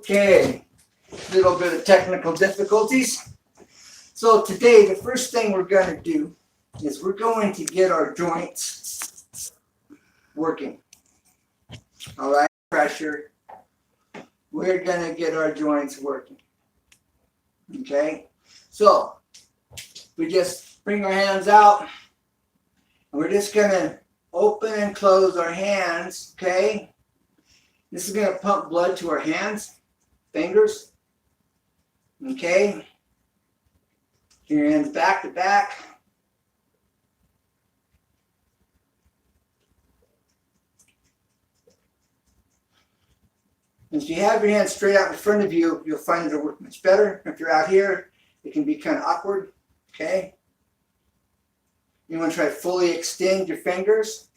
Okay, little bit of technical difficulties. So today, the first thing we're going to do is we're going to get our joints working. All right, pressure. We're going to get our joints working. Okay, so we just bring our hands out, and we're just going to open and close our hands. Okay, this is going to pump blood to our hands, fingers. Okay, your hands back to back. If you have your hands straight out in front of you, you'll find it'll work much better. If you're out here, it can be kind of awkward. Okay, you want to try to fully extend your fingers.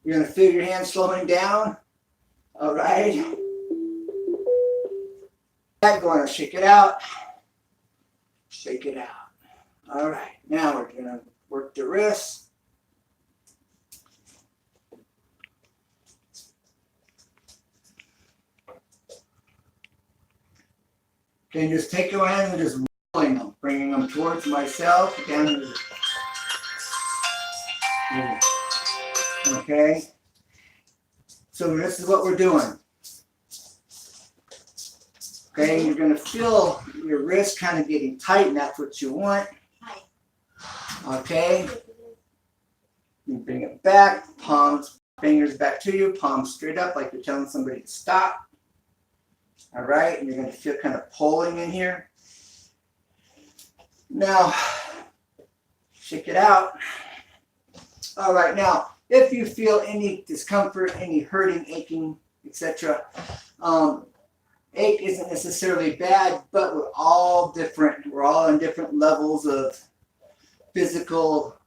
You're going to feel your hands slowing down. All right. Going to shake it out. Shake it out. All right. Now we're going to work the wrists. Okay, just take your hands and just rolling them, bringing them towards myself. Down to the... Okay. So this is what we're doing. Okay, you're going to feel your wrist kind of getting tight, and that's what you want. Okay. You bring it back, palms, fingers back to you, palms straight up like you're telling somebody to stop. All right, and you're going to feel kind of pulling in here. Now, shake it out. All right, now, if you feel any discomfort, any hurting, aching, etc., ache isn't necessarily bad, but we're all different. We're all on different levels of physical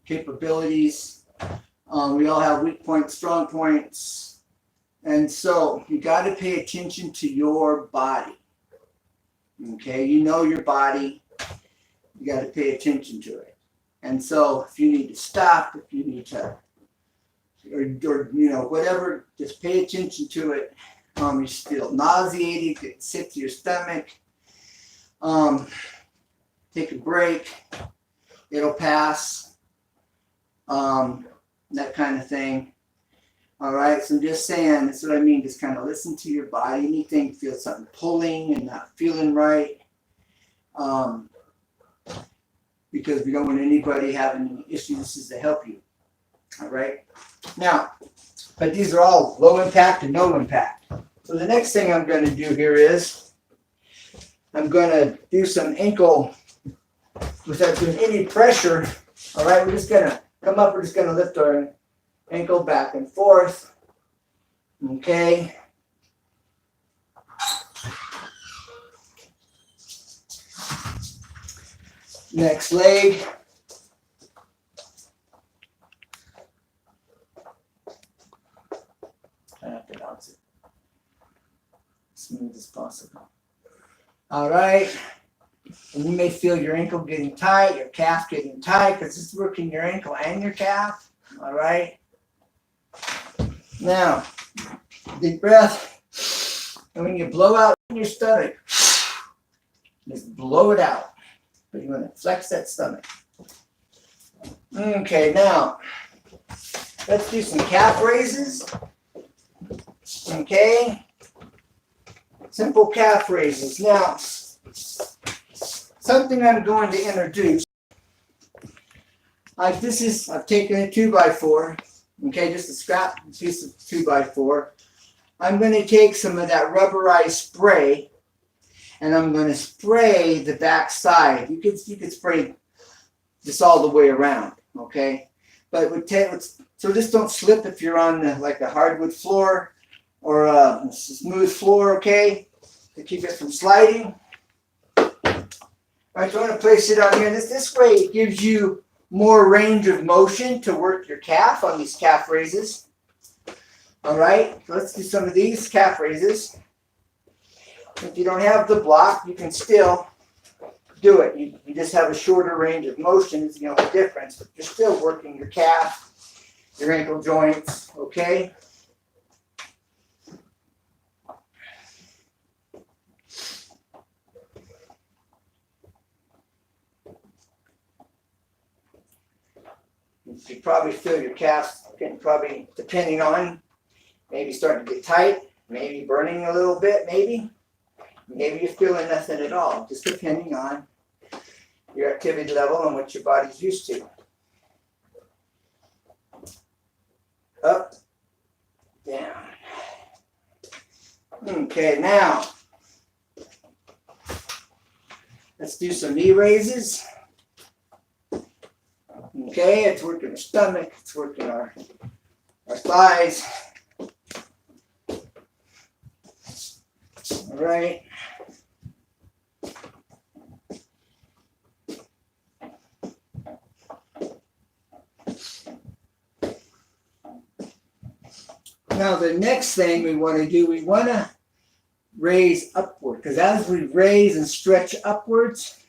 capabilities. We all have weak points, strong points. And so you got to pay attention to your body. Okay, you know your body. You got to pay attention to it. And so if you need to stop, if you need to, or you know, whatever, just pay attention to it. You feel nauseated, get sick to your stomach. Take a break. It'll pass. That kind of thing. All right, so I'm just saying, that's what I mean. Just kind of listen to your body. Anything you feel something pulling and not feeling right. Because we don't want anybody having any issues. This is to help you. All right. Now, but these are all low impact and no impact. So the next thing I'm going to do here is I'm going to do some ankle without doing any pressure. All right, we're just going to come up. We're just going to lift our ankle back and forth. Okay. Next leg. Try not to bounce it. Smooth as possible. All right. And you may feel your ankle getting tight, your calf getting tight, because it's working your ankle and your calf. All right. Now, deep breath. And when you blow out in your stomach, just blow it out. But you want to flex that stomach. Okay, now, let's do some calf raises. Okay. Simple calf raises. Now, something I'm going to introduce. I've taken a 2x4. Okay, just a scrap piece of 2x4. I'm going to take some of that rubberized spray, and I'm going to spray the back side. You could spray this all the way around. Okay, but so just don't slip if you're on like a hardwood floor or a smooth floor. Okay, to keep it from sliding. All right, so I'm going to place it on here. This way it gives you more range of motion to work your calf on these calf raises. All right, so let's do some of these calf raises. If you don't have the block, you can still do it. You just have a shorter range of motion is the only difference, but you're still working your calf, your ankle joints, okay? You can probably feel your calves getting probably, depending on, maybe starting to get tight, maybe burning a little bit, maybe. Maybe you're feeling nothing at all, just depending on your activity level and what your body's used to. Up, down. Okay, now let's do some knee raises. Okay, it's working our stomach, it's working our thighs. All right. Now the next thing we want to do, we want to raise upward, because as we raise and stretch upwards,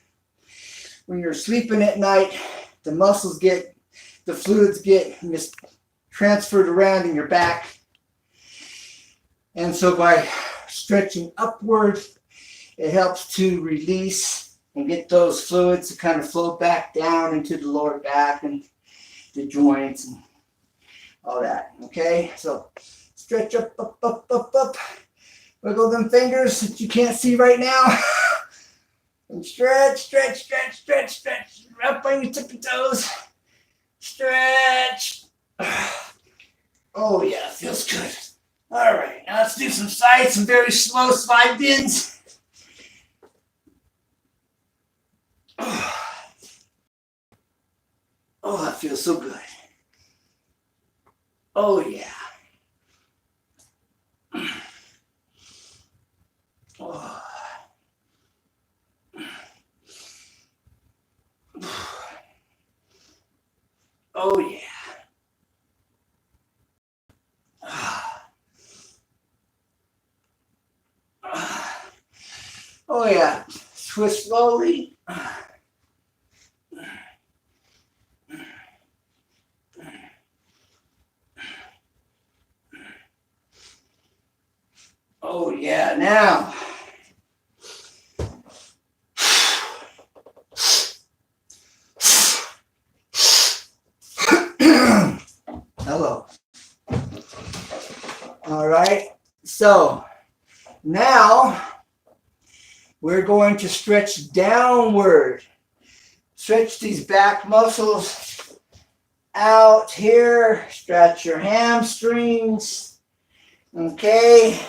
when you're sleeping at night, the muscles get, the fluids get transferred around in your back. And so by stretching upward, it helps to release and get those fluids to kind of flow back down into the lower back and the joints and all that. Okay, so stretch up, up, up, up, up. Wiggle them fingers that you can't see right now. And stretch, stretch, stretch, stretch, stretch. Up on your tippy toes. Stretch. Oh yeah, feels good. All right, now let's do some sides, some very slow slide bends. Oh, that feels so good. Oh yeah. Oh. Oh yeah. Oh yeah. Twist slowly. Oh yeah, now. Hello. All right, so now we're going to stretch downward. Stretch these back muscles out here. Stretch your hamstrings. Okay.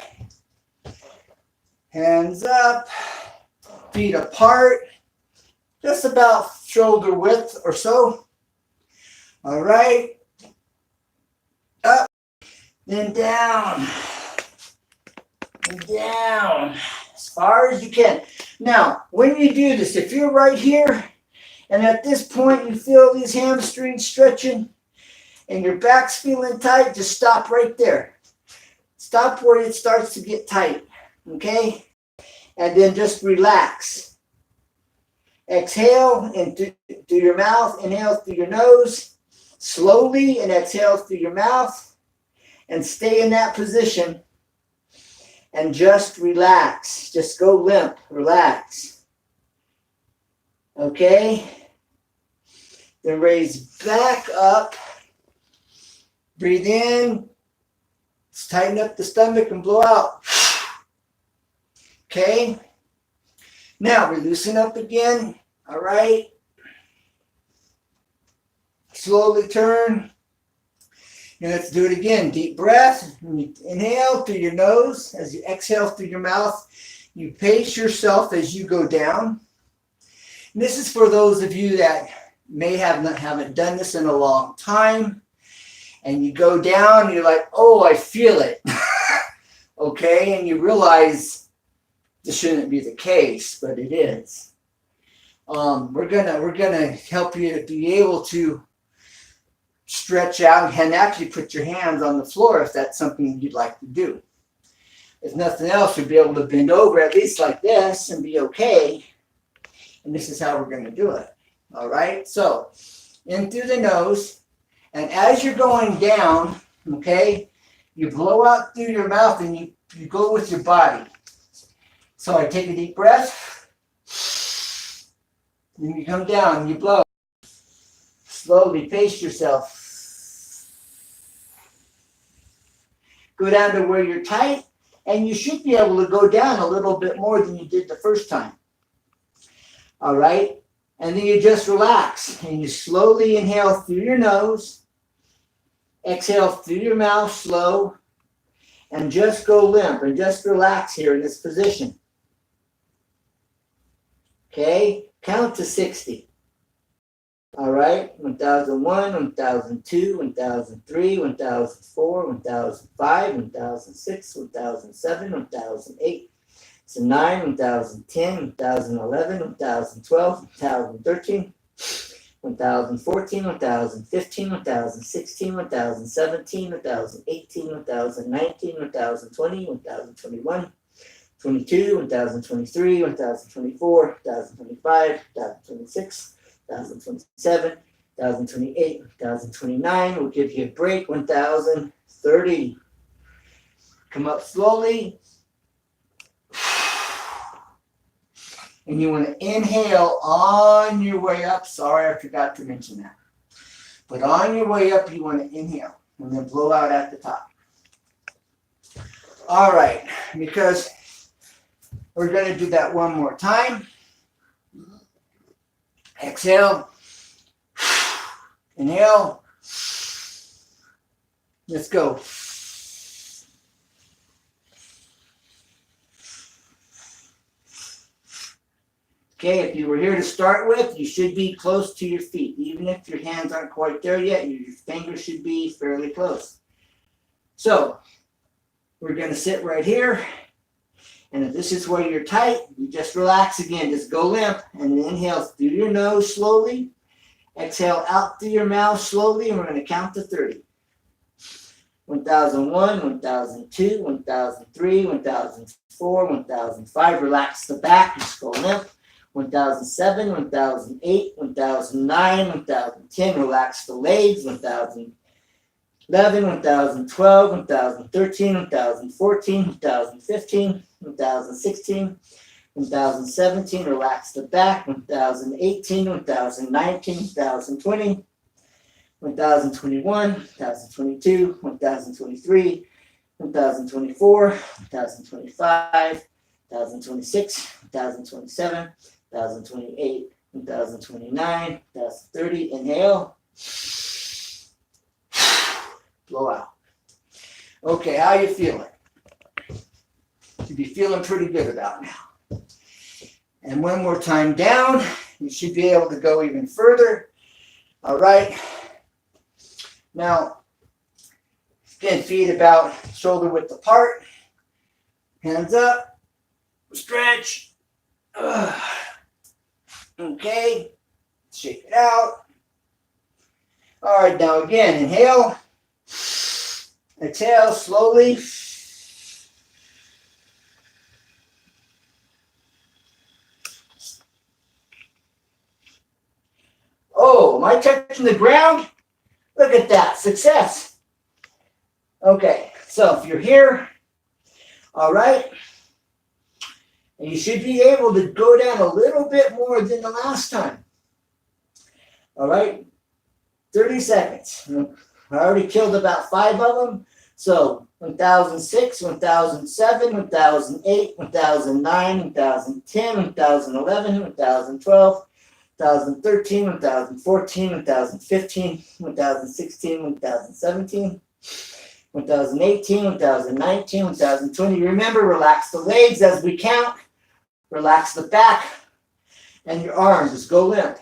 Hands up, feet apart, just about shoulder width or so. All right. Up, then down, and down, as far as you can. Now, when you do this, if you're right here, and at this point you feel these hamstrings stretching, and your back's feeling tight, just stop right there. Stop where it starts to get tight. Okay, and then just relax. Exhale in through your mouth, inhale through your nose, slowly, and exhale through your mouth, and stay in that position, and just relax. Just go limp, relax. Okay, then raise back up, breathe in, tighten up the stomach and blow out. Okay, now we loosen up again. All right, slowly turn, and let's do it again. Deep breath. Inhale through your nose. As you exhale through your mouth, you pace yourself as you go down. And this is for those of you that may haven't done this in a long time, and you go down and you're like, oh, I feel it. Okay, and you realize this shouldn't be the case, but it is. We're gonna help you to be able to stretch out and actually put your hands on the floor if that's something you'd like to do. If nothing else, you'll be able to bend over at least like this and be okay. And this is how we're gonna do it. All right, so in through the nose, and as you're going down, okay, you blow out through your mouth and you go with your body. So I take a deep breath, then you come down and you blow. Slowly pace yourself. Go down to where you're tight, and you should be able to go down a little bit more than you did the first time. All right? And then you just relax, and you slowly inhale through your nose, exhale through your mouth slow, and just go limp and just relax here in this position. Okay? Count to 60. All right, 1001, 1002, 1003, 1004, 1005, 1006, 1007, 1008, 1009, 1010, 1011, 1012, 1013, 1014, 1015, 1016, 1017, 1018, 1019, 1020, 1021, 22, 1023, 1024, 1025, 1026, 1027, 1028, 1029. We'll give you a break. 1030. Come up slowly. And you want to inhale on your way up. Sorry, I forgot to mention that. But on your way up, you want to inhale and then blow out at the top. All right, because we're going to do that one more time. Exhale. Inhale. Let's go. Okay, if you were here to start with, you should be close to your feet. Even if your hands aren't quite there yet, your fingers should be fairly close. So, we're going to sit right here. And if this is where you're tight, you just relax again. Just go limp and inhale through your nose slowly. Exhale out through your mouth slowly, and we're going to count to 30. 1001, 1002, 1003, 1004, 1005. Relax the back. Just go limp. 1007, 1008, 1009, 1010. Relax the legs. 1011, 1012, 1013, 1014, 1015, 2016, 2017, relax the back. 2018, 2019, 2020, 2021, 2022, 2023, 2024, 2025, 2026, 2027, 2028, 2029, 2030. Inhale. Blow out. Okay, how you feeling? Should be feeling pretty good about now. And one more time down. You should be able to go even further. All right. Now, again, feet about shoulder width apart. Hands up. Stretch. Okay. Shake it out. All right, now again, inhale. Exhale slowly. Oh, am I touching the ground? Look at that, success. Okay, so if you're here, all right, and you should be able to go down a little bit more than the last time. All right, 30 seconds. I already killed about 5 of them. So 1006, 1007, 1008, 1009, 1010, 2011, 2012, 2013, 2014, 2015, 2016, 2017, 2018, 2019, 2020. Remember, relax the legs as we count. Relax the back and your arms. Just go limp.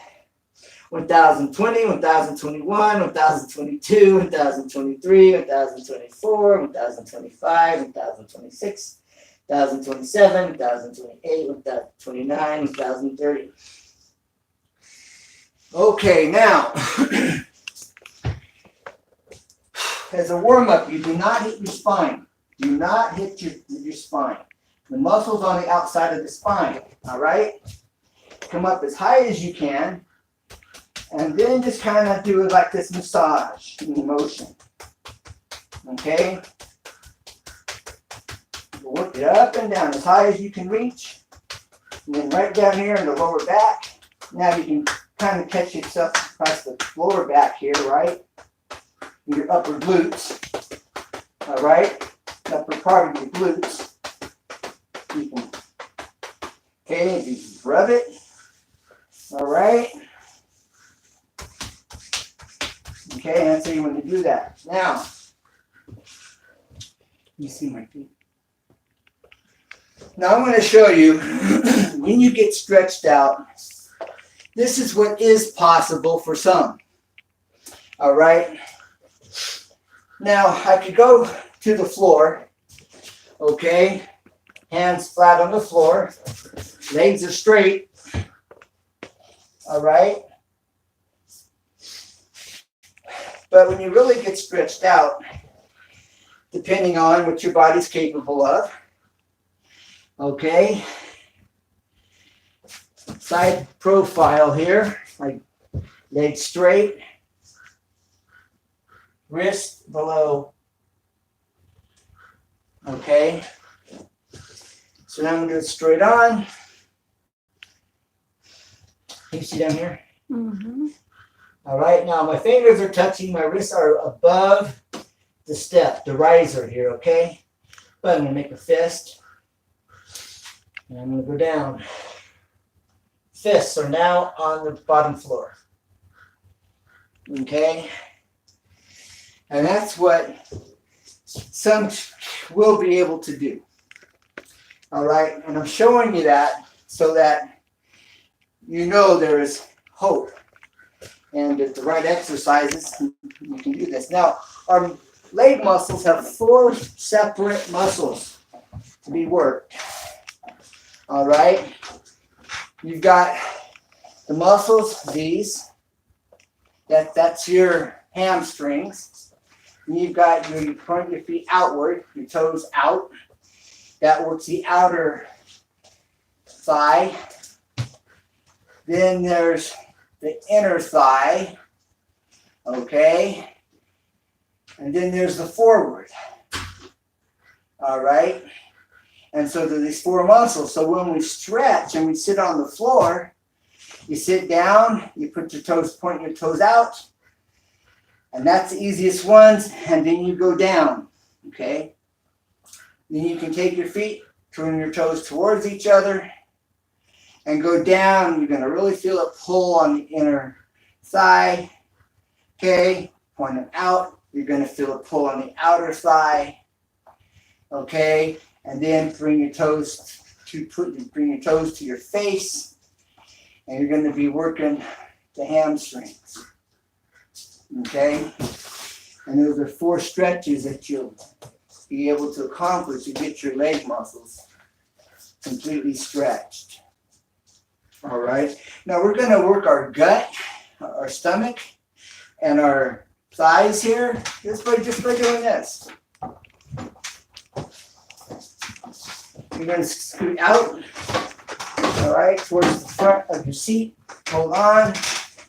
1020, 1021, 1022, 1023, 1024, 1025, 1026, 1027, 1028, 1029, 1030. Okay, now, as a warm-up, you do not hit your spine. Do not hit your spine. The muscles on the outside of the spine, all right? Come up as high as you can. And then just kind of do it like this massage motion. Okay? Work it up and down as high as you can reach. And then right down here in the lower back. Now you can kind of catch yourself across the floor back here, right? Your upper glutes. All right? Upper part of your glutes. You can, okay, you rub it. All right? Okay, that's how you want to do that. Now, you see my feet. Now I'm going to show you, when you get stretched out, this is what is possible for some. All right? Now, I could go to the floor, okay? Hands flat on the floor, legs are straight, all right? But when you really get stretched out, depending on what your body's capable of, okay? Side profile here, like legs straight, wrist below, okay? So now I'm going to do it straight on. Can you see down here? Mm-hmm. All right, now my fingers are touching, my wrists are above the step, the riser here, okay? But I'm going to make a fist. And I'm going to go down. Fists are now on the bottom floor. Okay? And that's what some will be able to do. All right? And I'm showing you that so that you know there is hope. And with the right exercises, you can do this. Now, our leg muscles have 4 separate muscles to be worked. All right? You've got the muscles, these. That's your hamstrings. And you've got you point your feet outward, your toes out. That works the outer thigh. Then there's the inner thigh. Okay? And then there's the forward. All right? And so there's these 4 muscles. So when we stretch and we sit on the floor, you sit down, you put your toes, point your toes out, and that's the easiest ones, and then you go down, okay? Then you can take your feet, turn your toes towards each other, and go down. You're gonna really feel a pull on the inner thigh, okay? Point it out, you're gonna feel a pull on the outer thigh, okay? And then bring your toes to your face, and you're going to be working the hamstrings. Okay? And those are 4 stretches that you'll be able to accomplish to get your leg muscles completely stretched. All right? Now we're going to work our gut, our stomach, and our thighs here just by doing this. You're going to scoot out, all right, towards the front of your seat. Hold on,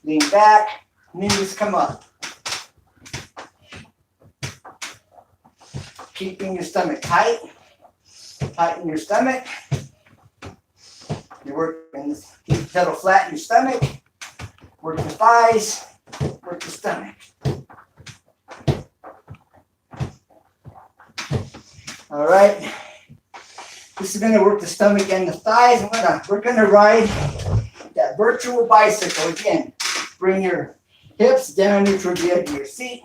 lean back, knees come up. Keeping your stomach tight. Tighten your stomach. You're working, keep the pedal flat in your stomach. Work the thighs, work the stomach. All right. This is going to work the stomach and the thighs. We're going to ride that virtual bicycle again. Bring your hips down towards the edge of your seat.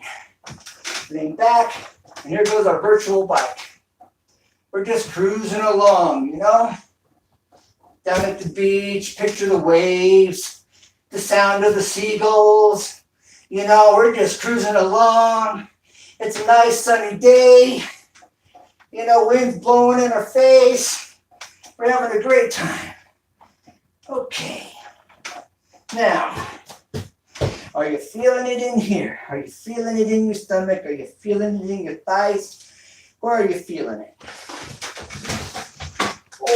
Lean back. And here goes our virtual bike. We're just cruising along, you know. Down at the beach, picture the waves, the sound of the seagulls. You know, we're just cruising along. It's a nice sunny day. You know, wind's blowing in our face. We're having a great time. Okay. Now, are you feeling it in here? Are you feeling it in your stomach? Are you feeling it in your thighs? Or are you feeling it?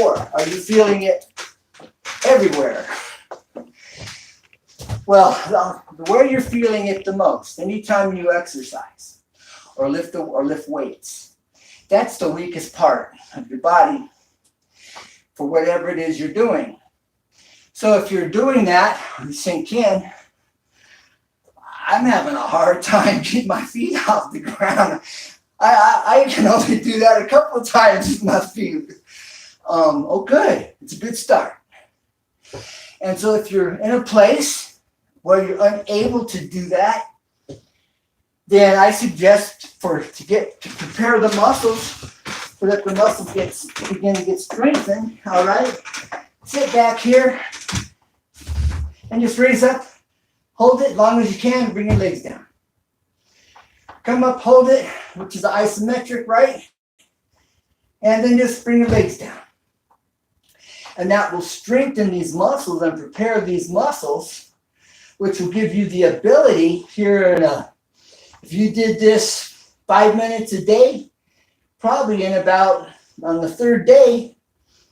Or are you feeling it everywhere? Well, where you're feeling it the most, anytime you exercise or lift weights, that's the weakest part of your body for whatever it is you're doing. So if you're doing that, you sink in. I'm having a hard time getting my feet off the ground. I can only do that a couple of times with my feet. Oh, good. It's a good start. And so if you're in a place where you're unable to do that, then I suggest to prepare the muscles so that the muscles begin to get strengthened. All right. Sit back here and just raise up. Hold it as long as you can. Bring your legs down. Come up, hold it, which is the isometric, right? And then just bring your legs down. And that will strengthen these muscles and prepare these muscles, which will give you the ability here if you did this 5 minutes a day, probably on the third day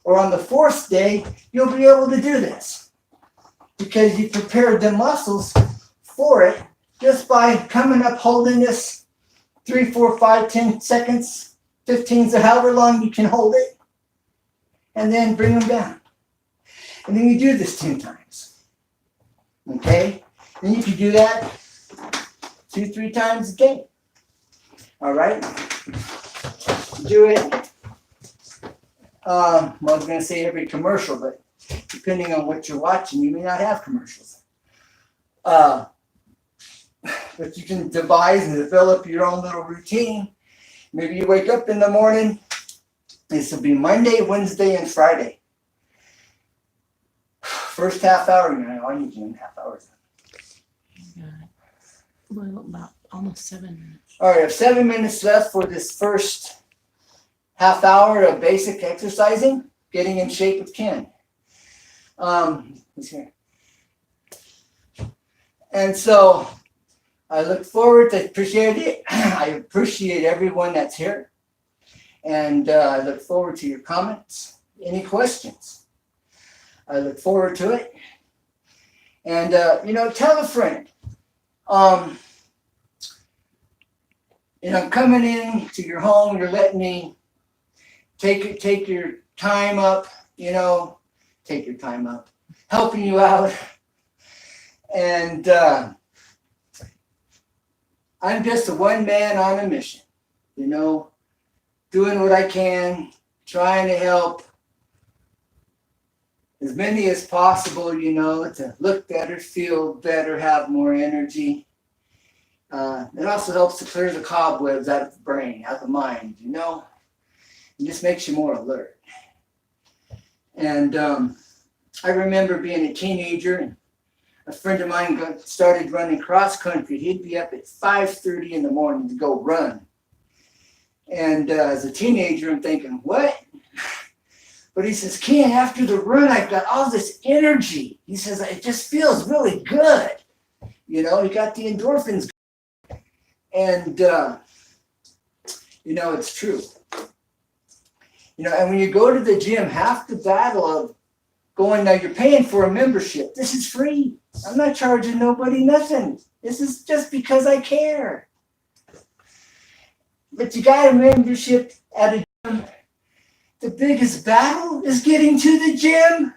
or on the fourth day, you'll be able to do this because you prepared the muscles for it just by coming up, holding this 3, 4, 5, 10 seconds, 15, so however long you can hold it, and then bring them down. And then you do this 10 times. Okay? Then you can do that 2, 3 times a day. All right? Do it. I was going to say every commercial, but depending on what you're watching, you may not have commercials. But you can devise and develop your own little routine. Maybe you wake up in the morning. This will be Monday, Wednesday, and Friday. First half hour, I need you in half hours. Well, about almost 7 minutes. All right, I have 7 minutes left for this first half hour of basic exercising, getting in shape with Ken. He's here. And so I look forward to appreciate it. I appreciate everyone that's here. And I look forward to your comments. Any questions? I look forward to it. And, tell a friend. I'm coming in to your home. You're letting me take your time up, take your time up, helping you out. And I'm just a one man on a mission, doing what I can, trying to help as many as possible, to look better, feel better, have more energy. It also helps to clear the cobwebs out of the brain, out of the mind, It just makes you more alert. And I remember being a teenager, and a friend of mine started running cross country. He'd be up at 5:30 in the morning to go run. And as a teenager, I'm thinking, what? But he says, Ken, after the run, I've got all this energy. He says, it just feels really good. He got the endorphins. And, it's true. And when you go to the gym, half the battle of going, now you're paying for a membership. This is free. I'm not charging nobody nothing. This is just because I care. But you got a membership at a gym. The biggest battle is getting to the gym.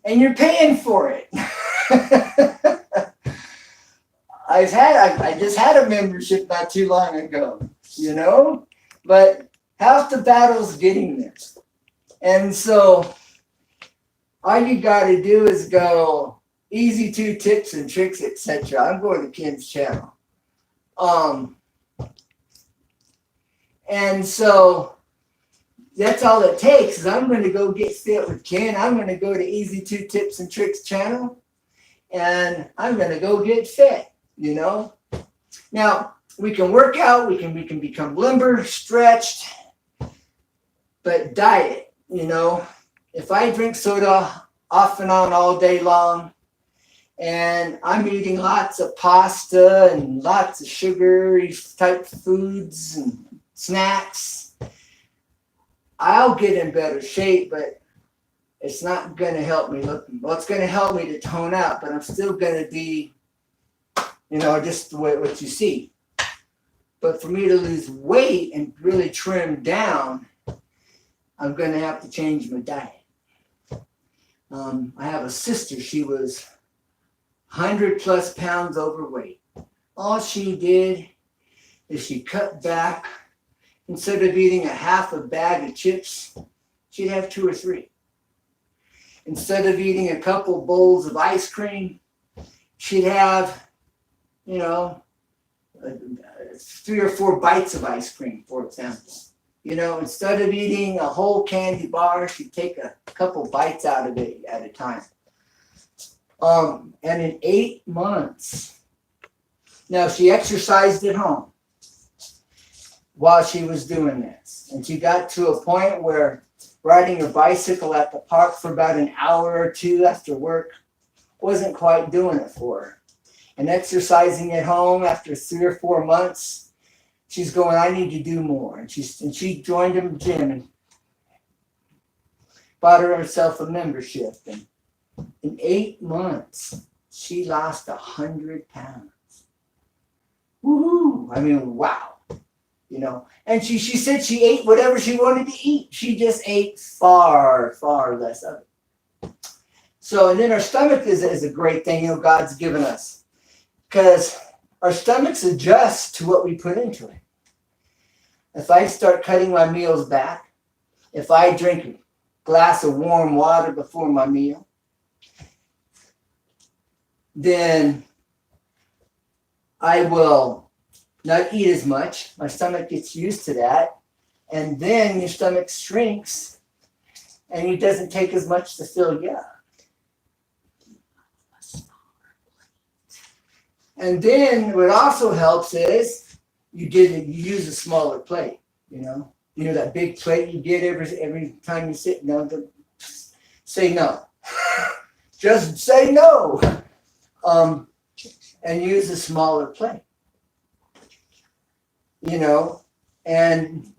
And you're paying for it. I just had a membership not too long ago, but half the battle's getting there. And so all you got to do is go easy 2 tips and tricks, etc. I'm going to Ken's channel. And so that's all it takes is I'm going to go get fit with Ken. I'm going to go to Easy 2 Tips and Tricks channel, and I'm going to go get fit, Now, we can work out, we can become limber, stretched, but diet, If I drink soda off and on all day long, and I'm eating lots of pasta and lots of sugary type foods and snacks, I'll get in better shape, but it's not going to help me look. Well, it's going to help me to tone out, but I'm still going to be, just the way what you see. But for me to lose weight and really trim down, I'm going to have to change my diet. I have a sister, she was 100 plus pounds overweight. All she did is she cut back. Instead of eating a half a bag of chips, she'd have 2 or 3. Instead of eating a couple bowls of ice cream, she'd have, 3 or 4 bites of ice cream, for example. Instead of eating a whole candy bar, she'd take a couple bites out of it at a time. And in 8 months, now she exercised at home while she was doing this. And she got to a point where riding a bicycle at the park for about an hour or 2 after work wasn't quite doing it for her. And exercising at home after 3 or 4 months, she's going, I need to do more. And she joined a gym and bought herself a membership. And in 8 months, she lost 100 pounds. Woohoo! I mean, wow. And she said she ate whatever she wanted to eat. She just ate far, far less of it. So, and then our stomach is a great thing, God's given us. Because our stomachs adjust to what we put into it. If I start cutting my meals back, if I drink a glass of warm water before my meal, then I will not eat as much. My stomach gets used to that. And then your stomach shrinks and it doesn't take as much to fill you up. And then what also helps is you use a smaller plate, that big plate you get every time you sit. No, say no. Just say no. And use a smaller plate. And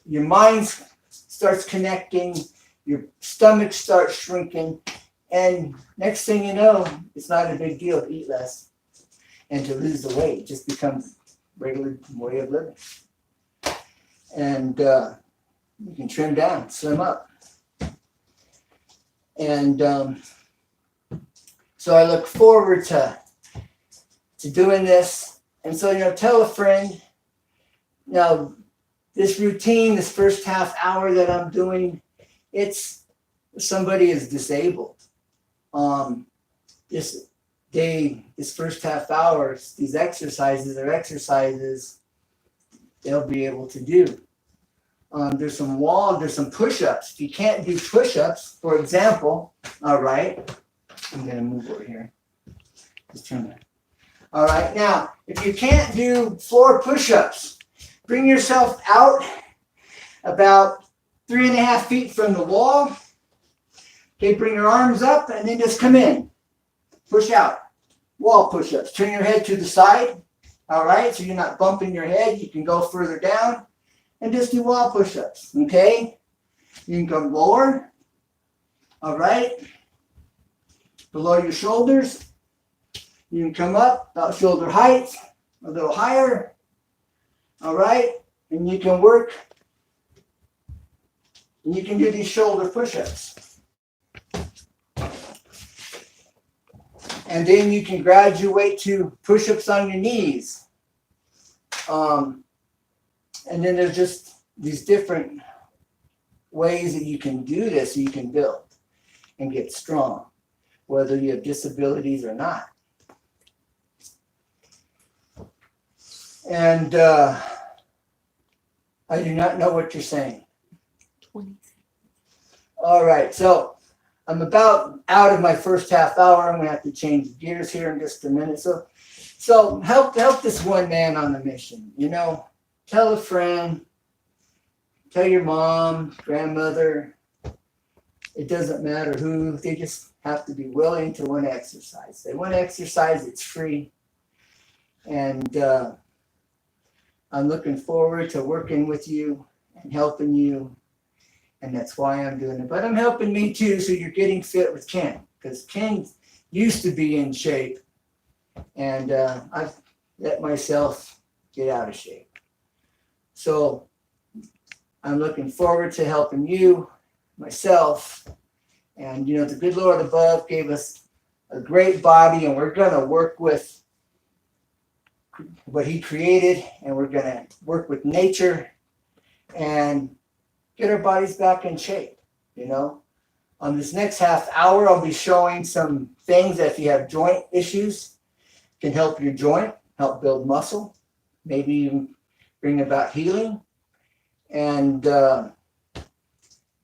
your mind starts connecting, your stomach starts shrinking, and next thing you know, it's not a big deal to eat less and to lose the weight. It just becomes a regular way of living. And you can trim down, slim up. And so I look forward to doing this. And so, tell a friend. Now, this routine, this first half hour that I'm doing, it's somebody is disabled. This first half hour, these exercises are exercises they'll be able to do. There's some push-ups. If you can't do push-ups, for example, all right, I'm going to move over here. Just turn that. All right, now, if you can't do floor push-ups, bring yourself out about 3.5 feet from the wall. Okay, bring your arms up and then just come in. Push out. Wall push-ups. Turn your head to the side. All right, so you're not bumping your head. You can go further down and just do wall push-ups. Okay? You can go lower. All right? Below your shoulders. You can come up about shoulder height, a little higher. All right? And you can work. And you can do these shoulder push-ups. And then you can graduate to push-ups on your knees. And then there's just these different ways that you can do this so you can build and get strong, whether you have disabilities or not. And I do not know what you're saying. 20. All right, so I'm about out of my first half hour. I'm going to have to change gears here in just a minute. So help this one man on the mission. Tell a friend, tell your mom, grandmother. It doesn't matter who. They just have to be willing to want to exercise. They want to exercise. It's free. And I'm looking forward to working with you and helping you. And that's why I'm doing it. But I'm helping me too, so you're getting fit with Ken. Because Ken used to be in shape. And I've let myself get out of shape. So I'm looking forward to helping you, myself, and the good Lord above gave us a great body, and we're going to work with what He created, and we're going to work with nature and get our bodies back in shape. On this next half hour, I'll be showing some things that if you have joint issues, can help your joint, help build muscle, maybe even bring about healing. And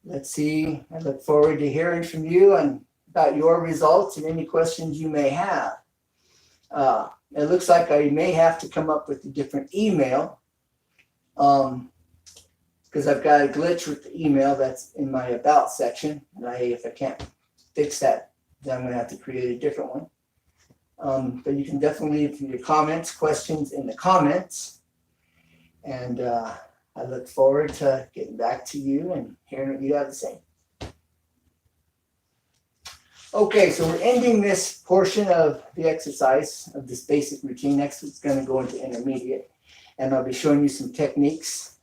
let's see, I look forward to hearing from you and about your results and any questions you may have. It looks like I may have to come up with a different email because I've got a glitch with the email that's in my about section. And if I can't fix that, then I'm going to have to create a different one. But you can definitely leave your comments, questions in the comments. And I look forward to getting back to you and hearing what you have to say. Okay, so we're ending this portion of the exercise of this basic routine. Next, it's going to go into intermediate. And I'll be showing you some techniques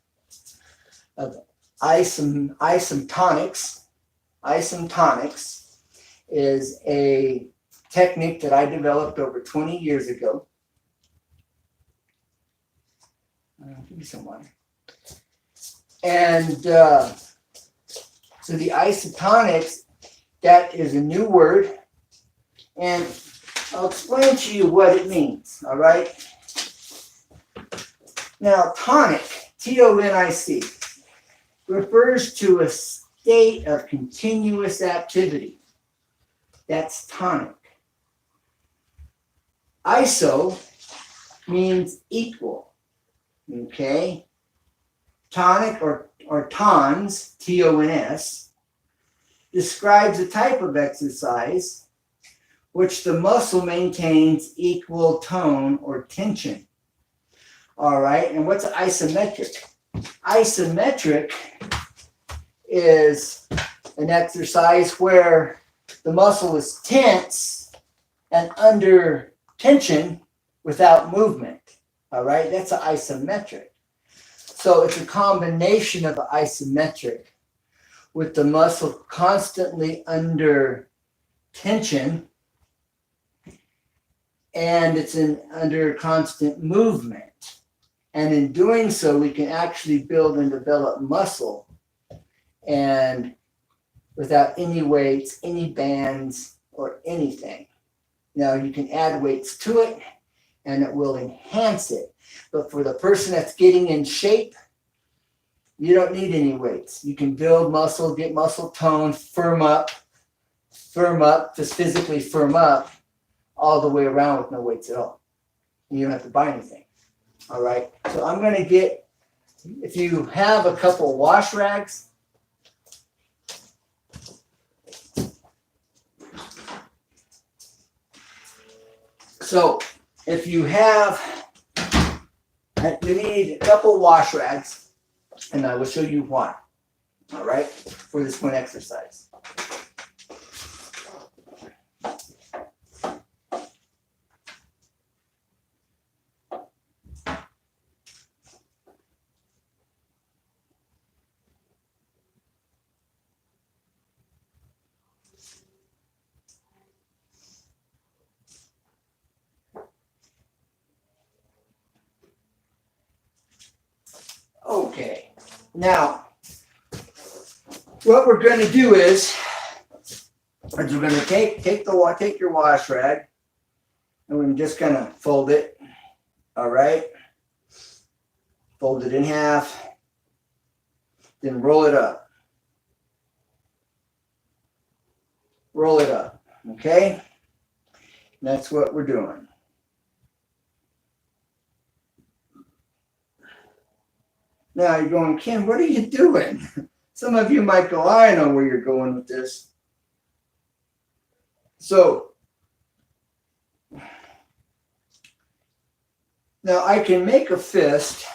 of isomettronics. Isomettronics is a technique that I developed over 20 years ago. Give me some water. And so the isomettronics, that is a new word, and I'll explain to you what it means, all right? Now, tonic, T-O-N-I-C, refers to a state of continuous activity. That's tonic. Iso means equal, okay? Tonic or tons, T-O-N-S, describes a type of exercise which the muscle maintains equal tone or tension. All right, and what's isometric? Isometric is an exercise where the muscle is tense and under tension without movement. All right, that's an isometric. So it's a combination of isometric with the muscle constantly under tension, and it's under constant movement. And in doing so, we can actually build and develop muscle, and without any weights, any bands, or anything. Now, you can add weights to it, and it will enhance it. But for the person that's getting in shape, you don't need any weights. You can build muscle, get muscle tone, firm up, just physically firm up all the way around with no weights at all. You don't have to buy anything. All right. So I'm going to get, if you have a couple wash rags, so if you have, you need a couple wash rags. And I will show you why, all right, for this one exercise. Okay. Now, what we're going to do is we're going to take your wash rag, and we're just going to fold it. All right. Fold it in half, then roll it up. Roll it up. Okay. And that's what we're doing. Now you're going, Ken, what are you doing? Some of you might go, I know where you're going with this. So now I can make a fist,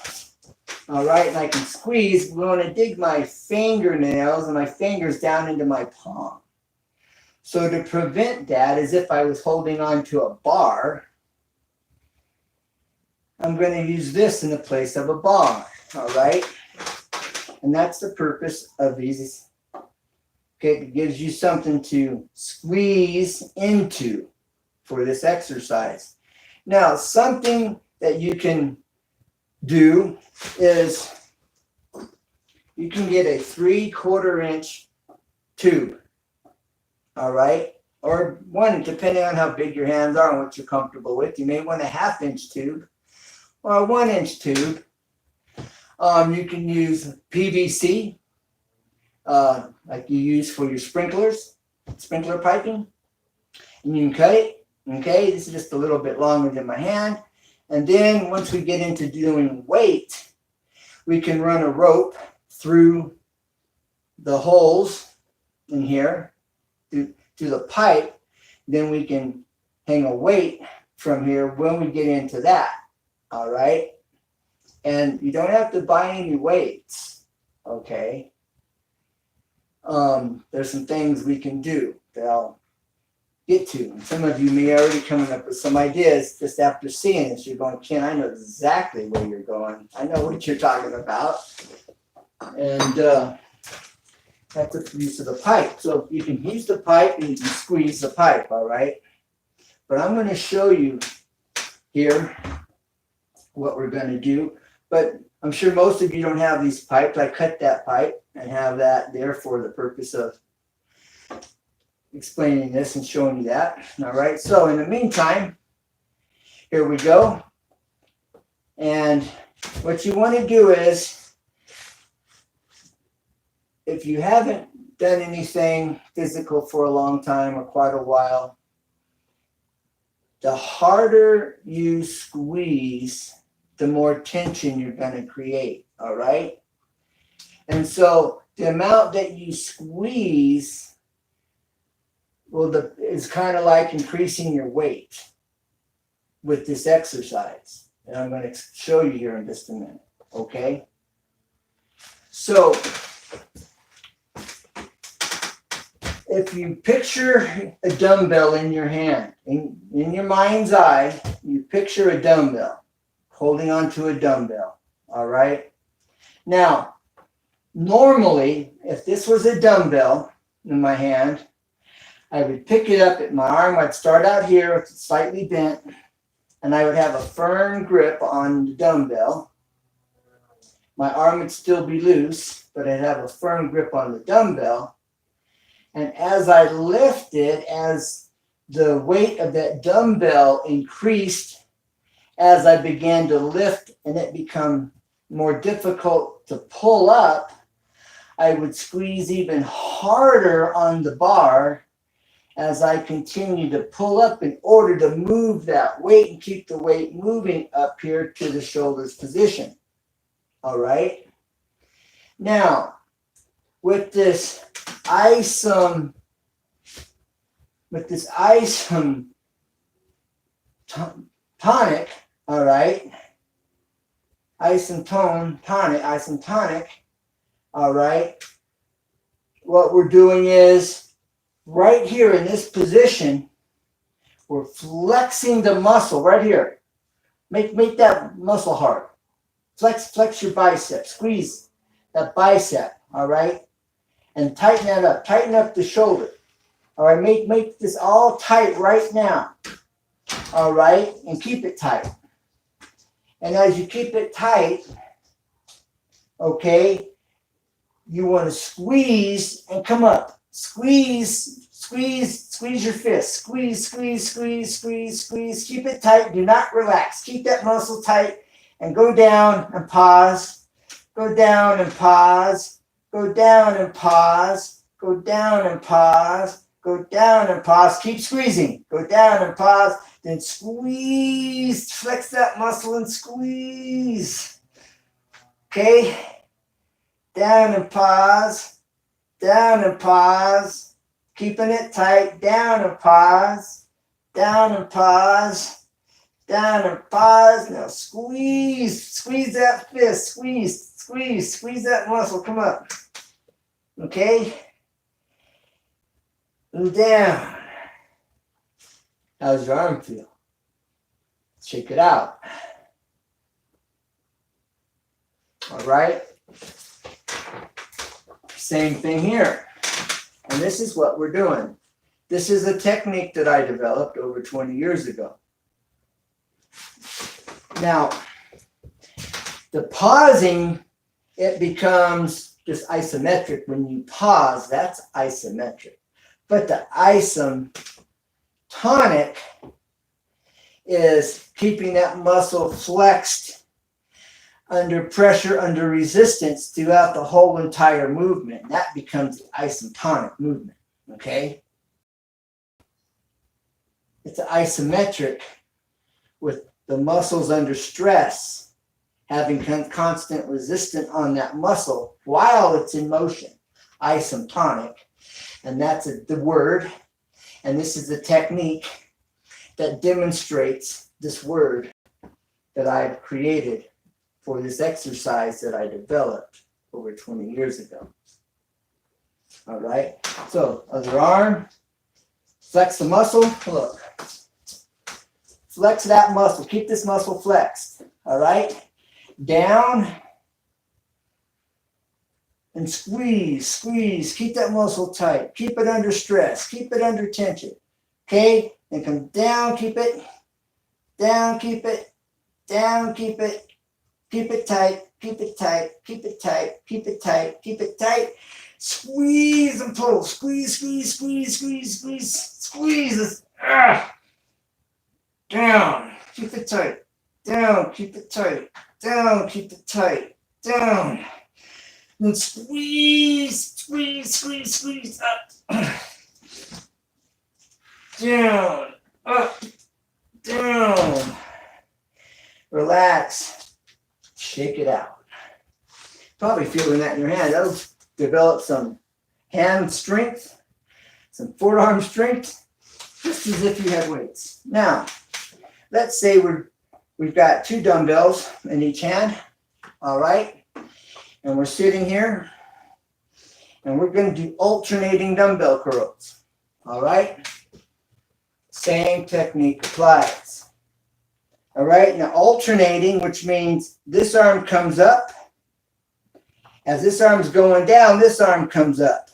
all right, and I can squeeze. I'm going to dig my fingernails and my fingers down into my palm. So to prevent that, as if I was holding on to a bar, I'm going to use this in the place of a bar. All right. And that's the purpose of these. Okay, it gives you something to squeeze into for this exercise. Now, something that you can do is you can get a 3/4 inch tube, all right? Or one, depending on how big your hands are and what you're comfortable with. You may want a 1/2 inch tube or a 1 inch tube. You can use PVC, like you use for your sprinkler piping. And you can cut it, okay? This is just a little bit longer than my hand. And then once we get into doing weight, we can run a rope through the holes in here, through the pipe. Then we can hang a weight from here when we get into that, all right? And you don't have to buy any weights, okay? There's some things we can do that I'll get to. And some of you may already coming up with some ideas just after seeing this. You're going, Ken, I know exactly where you're going. I know what you're talking about. And that's the use of the pipe. So you can use the pipe and you can squeeze the pipe, all right? But I'm going to show you here what we're going to do. But I'm sure most of you don't have these pipes. I cut that pipe and have that there for the purpose of explaining this and showing you that. All right, so in the meantime, here we go. And what you want to do is, if you haven't done anything physical for a long time or quite a while, the harder you squeeze, the more tension you're going to create, all right? And so the amount that you squeeze is kind of like increasing your weight with this exercise. And I'm going to show you here in just a minute, okay? So if you picture a dumbbell in your hand, in your mind's eye, you picture a dumbbell, holding onto a dumbbell, all right? Now, normally, if this was a dumbbell in my hand, I would pick it up at my arm. I'd start out here, it's slightly bent, and I would have a firm grip on the dumbbell. My arm would still be loose, but I'd have a firm grip on the dumbbell. And as I lifted, as the weight of that dumbbell increased, as I began to lift and it become more difficult to pull up, I would squeeze even harder on the bar as I continue to pull up in order to move that weight and keep the weight moving up here to the shoulders position. All right. Now, with this isomettronic, all right, isometonic, all right, what we're doing is right here in this position, we're flexing the muscle right here. Make that muscle hard. Flex your bicep, squeeze that bicep, all right, and tighten that up. Tighten up the shoulder, all right. Make this all tight right now, all right, and keep it tight. And as you keep it tight, okay, you want to squeeze and come up. Squeeze your fist. Squeeze. Keep it tight. Do not relax. Keep that muscle tight and go down and pause. Go down and pause. Go down and pause. Go down and pause. Go down and pause. Keep squeezing. Go down and pause. Then squeeze. Flex that muscle and squeeze. Okay? Down and pause. Down and pause. Keeping it tight. Down and pause. Down and pause. Down and pause. Now squeeze. Squeeze that fist. Squeeze that muscle. Come up. Okay? And down. How's your arm feel? Shake it out. All right? Same thing here. And this is what we're doing. This is a technique that I developed over 20 years ago. Now, the pausing, it becomes just isometric. When you pause, that's isometric. But the isotonic is keeping that muscle flexed under pressure, under resistance throughout the whole entire movement. That becomes the isotonic movement, okay? It's isometric with the muscles under stress, having constant resistance on that muscle while it's in motion. Isometonic, and that's the word, and this is the technique that demonstrates this word that I've created for this exercise that I developed over 20 years ago. All right, so other arm, flex the muscle, look. Flex that muscle, keep this muscle flexed, all right? Down and squeeze, squeeze, keep that muscle tight, keep it under stress, keep it under tension, okay? And come down, keep it, down, keep it, down, keep it tight, keep it tight, keep it tight, keep it tight, keep it tight. Squeeze and pull, squeeze, squeeze, squeeze, squeeze, squeeze, squeeze. Down, keep it tight, down, keep it tight, down, keep it tight, down. Then squeeze, squeeze, squeeze, squeeze, up. Down, up, down. Relax, shake it out. Probably feeling that in your hand. That'll develop some hand strength, some forearm strength, just as if you had weights. Now, let's say we've got 2 dumbbells in each hand, all right? And we're sitting here, and we're going to do alternating dumbbell curls, all right? Same technique applies. All right, now alternating, which means this arm comes up. As this arm's going down, this arm comes up.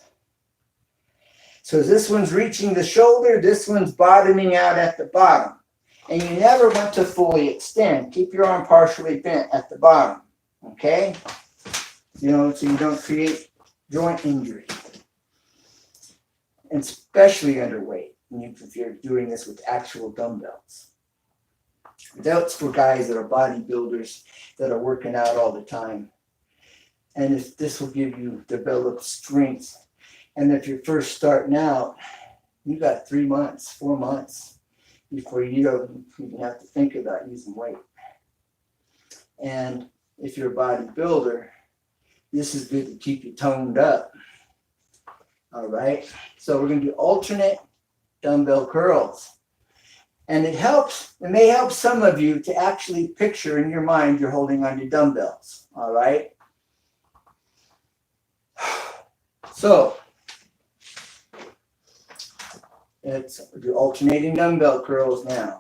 So as this one's reaching the shoulder, this one's bottoming out at the bottom. And you never want to fully extend. Keep your arm partially bent at the bottom, okay? So you don't create joint injury. And especially underweight, if you're doing this with actual dumbbells. That's for guys that are bodybuilders that are working out all the time. And this will give you developed strength. And if you're first starting out, you got 3 months, 4 months before you don't even have to think about using weight. And if you're a bodybuilder, this is good to keep you toned up. All right. So we're going to do alternate dumbbell curls. And it may help some of you to actually picture in your mind you're holding on to dumbbells, all right? So, let's do alternating dumbbell curls now.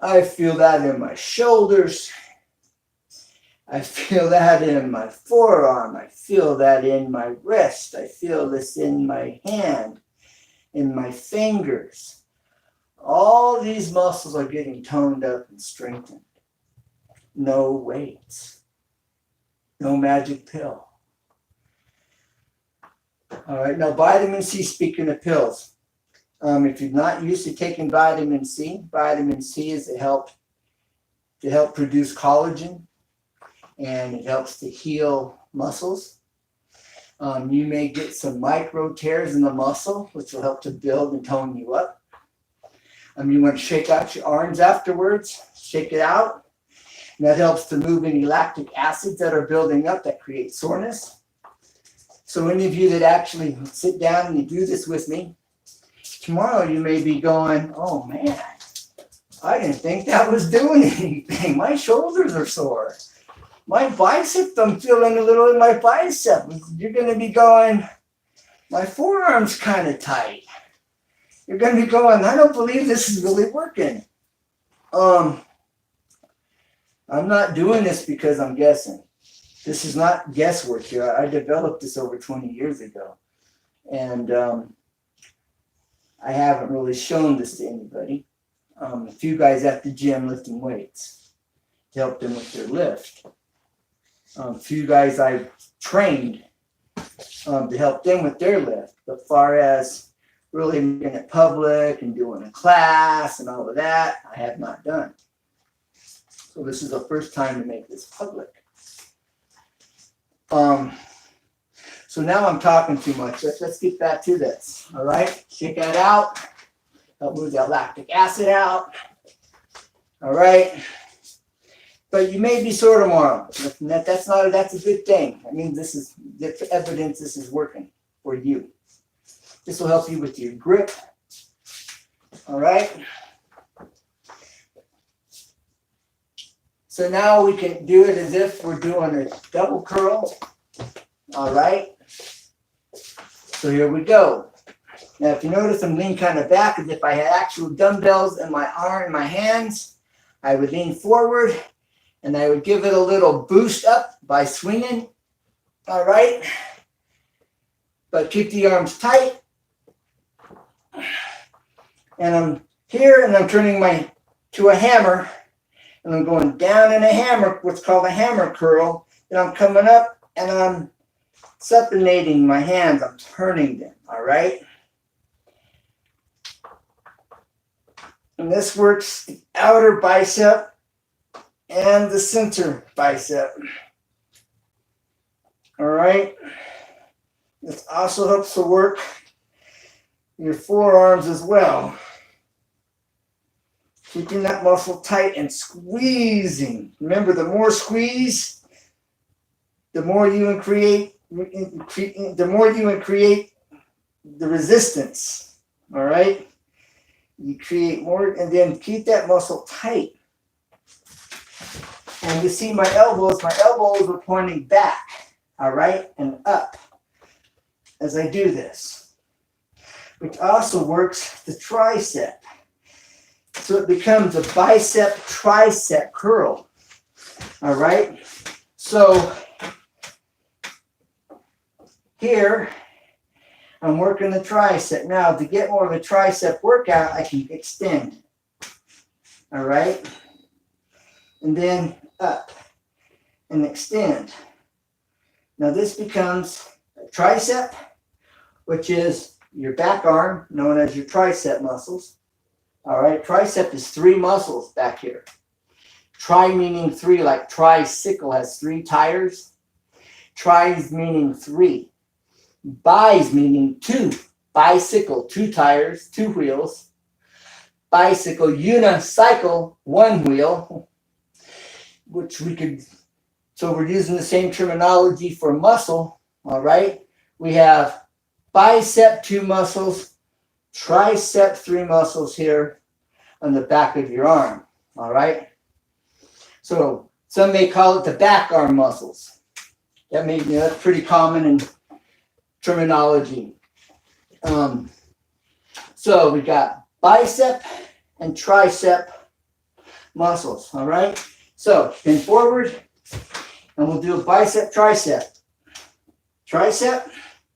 I feel that in my shoulders. I feel that in my forearm. I feel that in my wrist. I feel this in my hand, in my fingers. All these muscles are getting toned up and strengthened. No weights. No magic pill. All right, now vitamin C, speaking of pills. If you're not used to taking vitamin C is to help produce collagen, and it helps to heal muscles. You may get some micro tears in the muscle, which will help to build and tone you up. You want to shake out your arms afterwards, shake it out. And that helps to move any lactic acids that are building up that create soreness. So any of you that actually sit down and you do this with me, tomorrow you may be going, oh man, I didn't think that was doing anything. My shoulders are sore. My bicep, I'm feeling a little in my bicep. You're going to be going, my forearm's kind of tight. You're going to be going, I don't believe this is really working. I'm not doing this because I'm guessing. This is not guesswork here. I developed this over 20 years ago. And I haven't really shown this to anybody. A few guys at the gym lifting weights to help them with their lift. A few guys I've trained to help them with their lift. But far as really making it public and doing a class and all of that, I have not done. So this is the first time to make this public. So now I'm talking too much. Let's get back to this. All right, shake that out. Help move that lactic acid out. All right. But you may be sore tomorrow. That's a good thing. I mean, this is evidence this is working for you. This will help you with your grip. All right. So now we can do it as if we're doing a double curl. All right. So here we go. Now, if you notice, I'm leaning kind of back as if I had actual dumbbells in my arm, in my hands. I would lean forward and I would give it a little boost up by swinging. All right. But keep the arms tight. And I'm here and I'm turning to a hammer. And I'm going down in a hammer, what's called a hammer curl. Then I'm coming up and I'm supinating my hands. I'm turning them, all right? And this works the outer bicep and the center bicep. All right? This also helps to work your forearms as well. Keeping that muscle tight and squeezing. Remember, the more squeeze, the more you create the resistance. All right? You create more, and then keep that muscle tight. And you see my elbows are pointing back, all right, and up as I do this, which also works the tricep. So it becomes a bicep tricep curl. All right. So here I'm working the tricep. Now to get more of a tricep workout, I can extend. All right. And then up and extend. Now this becomes a tricep, which is your back arm, known as your tricep muscles. All right, tricep is 3 muscles back here. Tri meaning 3, like tricycle has 3 tires. Tris meaning 3. Bis meaning 2. Bicycle, 2 tires, 2 wheels. Bicycle, unicycle, 1 wheel. Which we could, so we're using the same terminology for muscle. All right, we have bicep 2 muscles, tricep 3 muscles here on the back of your arm. All right. So some may call it the back arm muscles. That may, that's pretty common in terminology. So we got bicep and tricep muscles. All right. So bend forward, and we'll do a bicep tricep. Tricep,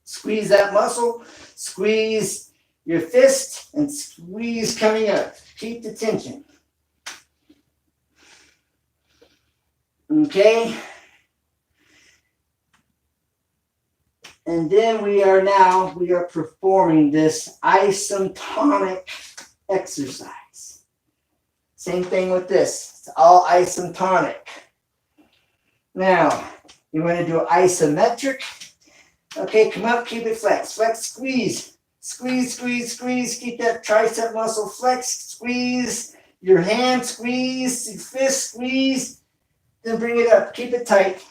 squeeze that muscle, squeeze your fist, and squeeze coming up. Keep the tension. Okay. And then we are performing this isomettronic exercise. Same thing with this. It's all isomettronic. Now, you want to do isometric. Okay, come up, keep it flex. Flex, squeeze. Squeeze, squeeze, squeeze. Keep that tricep muscle flexed. Squeeze your hand, squeeze, your fist, squeeze. Then bring it up. Keep it tight.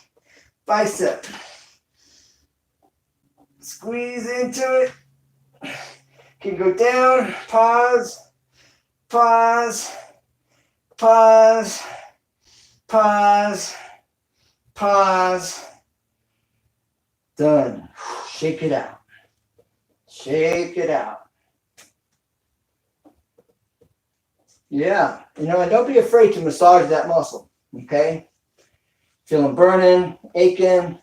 Bicep. Squeeze into it. Can go down. Pause. Pause. Pause. Pause. Pause. Done. Shake it out. Shake it out. Yeah. You know, and don't be afraid to massage that muscle. Okay? Feeling burning, aching,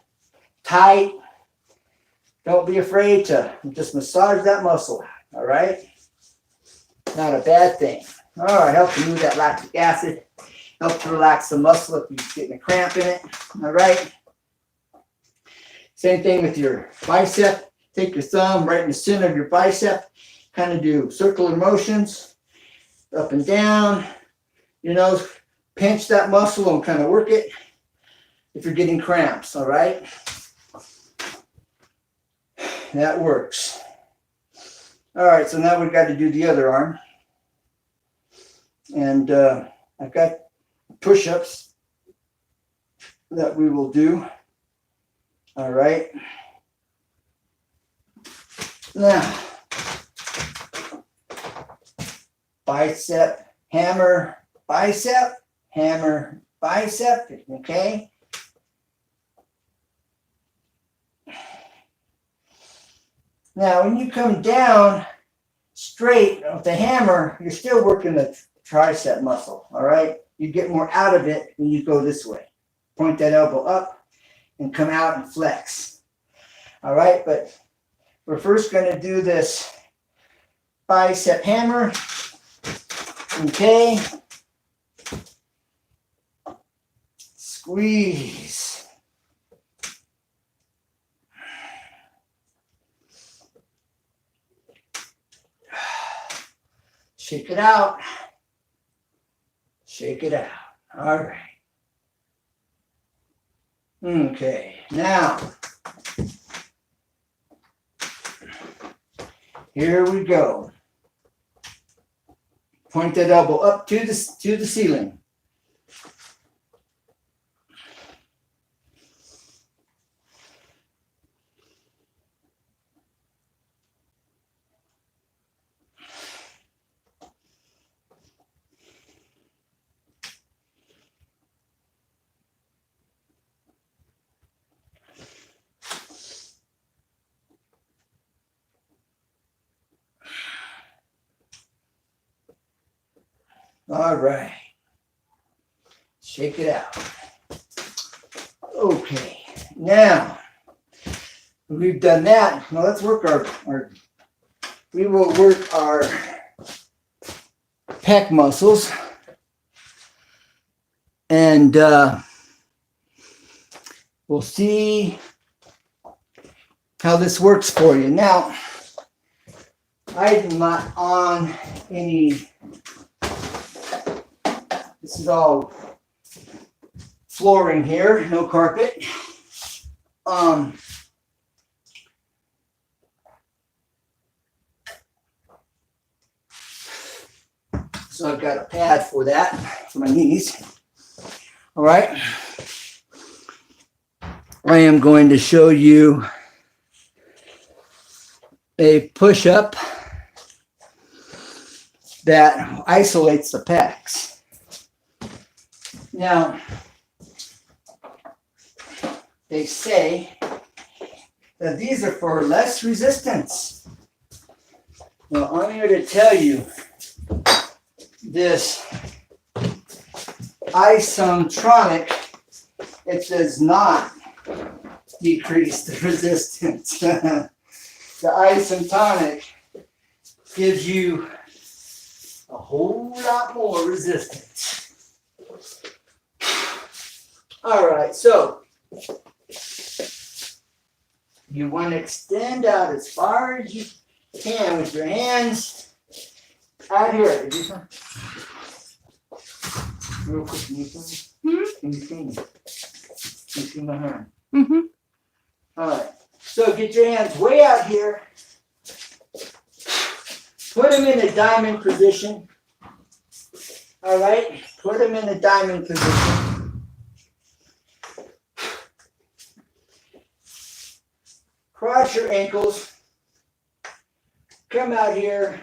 tight. Don't be afraid to just massage that muscle. All right? Not a bad thing. All right. Help to move that lactic acid. Help to relax the muscle if you're getting a cramp in it. All right? Same thing with your bicep. Take your thumb right in the center of your bicep. Kind of do circular motions. Up and down. You know, pinch that muscle and kind of work it if you're getting cramps. All right? That works. All right, so now we've got to do the other arm. And I've got push-ups that we will do. All right. Now, bicep, hammer, bicep, hammer, bicep. Okay. Now, when you come down straight with the hammer, you're still working the tricep muscle, all right? You get more out of it when you go this way. Point that elbow up and come out and flex, all right? But we're first going to do this bicep hammer, okay? Squeeze. Shake it out. Shake it out. All right. Okay. Now, here we go. Point that elbow up to the ceiling. All right. Shake it out. Okay. Now, we've done that. Now let's work we will work our pec muscles. And we'll see how this works for you. Now, I'm not on any. This is all flooring here, no carpet. So I've got a pad for that, for my knees. All right. I am going to show you a push-up that isolates the pecs. Now, they say that these are for less resistance. Well, I'm here to tell you this Isometronic, it does not decrease the resistance. The Isometronic gives you a whole lot more resistance. All right, so you want to extend out as far as you can with your hands out here. Real quick, can you see me? Can you see me? Can you see my hand? Mm-hmm. All right, so get your hands way out here. Put them in a diamond position. All right, put them in a diamond position. Cross your ankles. Come out here.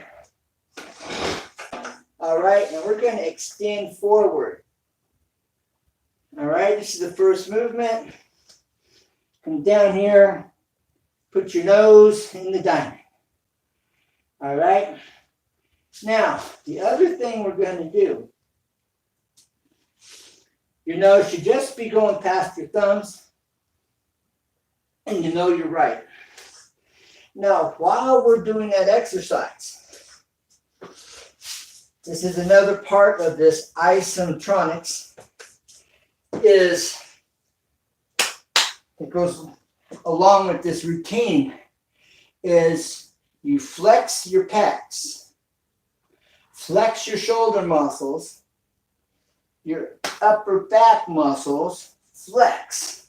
All right, and we're going to extend forward. All right, this is the first movement. Come down here. Put your nose in the diamond. All right. Now, the other thing we're going to do, your nose should just be going past your thumbs, and you know you're right. Now, while we're doing that exercise, this is another part of this isometronics, it goes along with this routine, is you flex your pecs, flex your shoulder muscles, your upper back muscles, flex.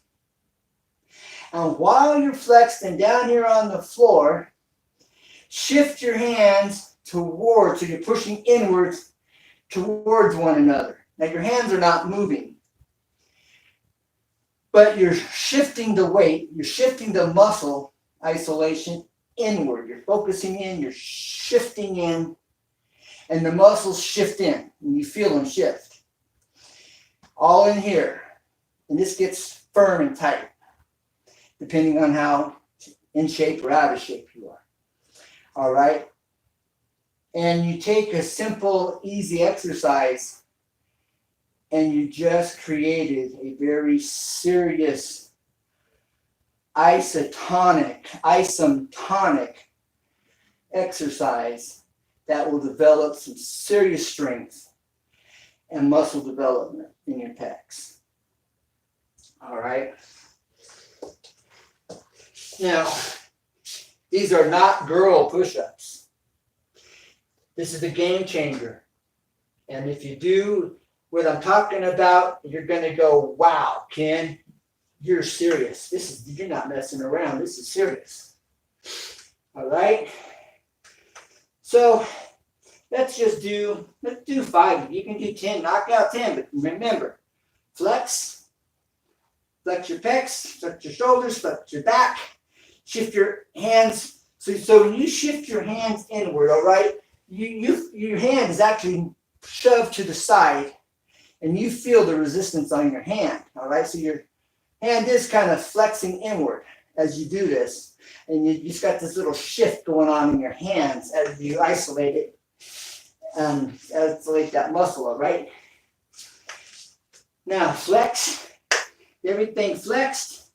And while you're flexed and down here on the floor, shift your hands towards, so you're pushing inwards towards one another. Now your hands are not moving, but you're shifting the weight, you're shifting the muscle isolation inward. You're focusing in, you're shifting in, and the muscles shift in, and you feel them shift. All in here. And this gets firm and tight, depending on how in shape or out of shape you are. All right? And you take a simple, easy exercise, and you just created a very serious isometronic exercise that will develop some serious strength and muscle development in your pecs. All right. Now, these are not girl push-ups. This is a game changer. And if you do what I'm talking about, you're going to go, wow, Ken, you're serious. You're not messing around. This is serious. All right. So let's do 5. You can do 10, knock out 10, but remember, flex your pecs, flex your shoulders, flex your back, shift your hands. So when you shift your hands inward, all right, your hand is actually shoved to the side, and you feel the resistance on your hand, all right? So your hand is kind of flexing inward as you do this, and you just got this little shift going on in your hands as you isolate it, isolate that muscle, all right? Now flex, everything flexed,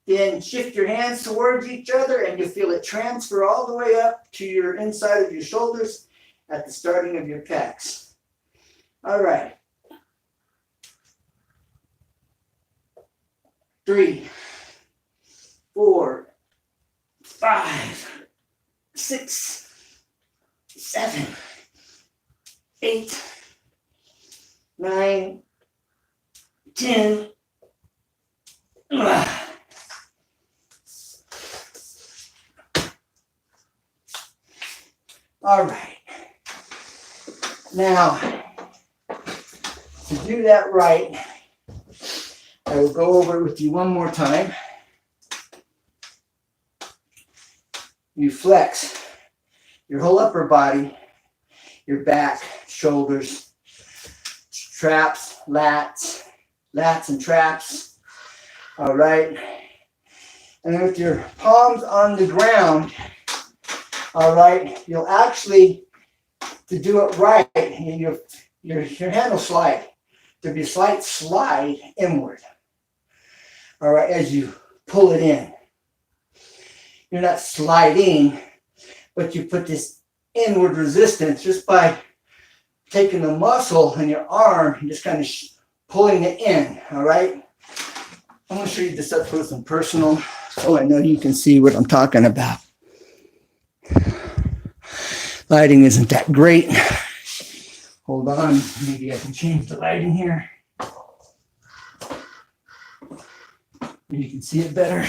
then shift your hands towards each other, and you'll feel it transfer all the way up to your inside of your shoulders at the starting of your pecs. All right. 3, 4, 5, 6, 7, 8, 9, 10. All right. Now, to do that right, I will go over it with you one more time. You flex your whole upper body, your back, shoulders, traps, lats and traps. All right. And then with your palms on the ground, all right, you'll actually, to do it right, your hand will slide. There'll be a slight slide inward. All right, as you pull it in. You're not sliding, but you put this inward resistance just by taking the muscle in your arm and just kind of pulling it in, all right? I'm going to show you this up close and personal so I know you can see what I'm talking about. Lighting isn't that great. Hold on, maybe I can change the lighting here. You can see it better.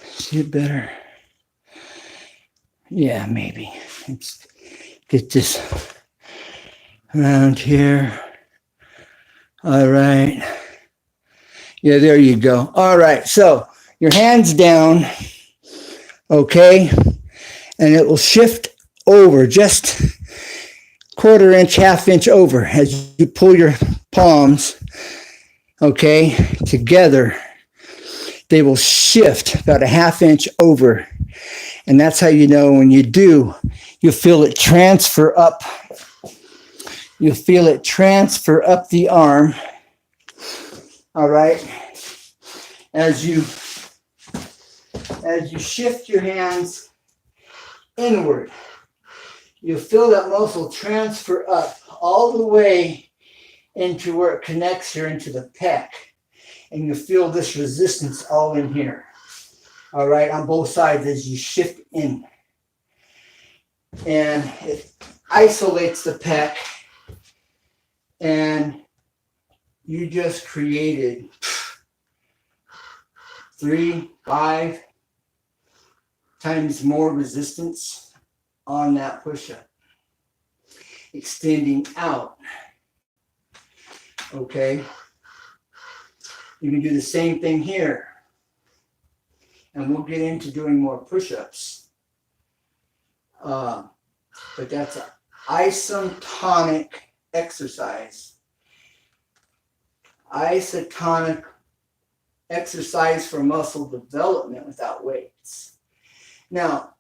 See it better. Yeah, maybe. Let's get this around here. All right. Yeah, there you go. All right. So your hands down, okay, and it will shift over just quarter inch, half inch over as you pull your palms, okay, together. They will shift about a half inch over. And that's how you know when you do, you feel it transfer up. You feel it transfer up the arm. All right. As you shift your hands inward, you feel that muscle transfer up all the way into where it connects here into the pec. And you feel this resistance all in here. All right, on both sides as you shift in. And it isolates the pec. And you just created 3, 5 times more resistance on that push-up. Extending out. Okay. You can do the same thing here. And we'll get into doing more push-ups. But that's an isometonic exercise. Isotonic exercise for muscle development without weights. Now,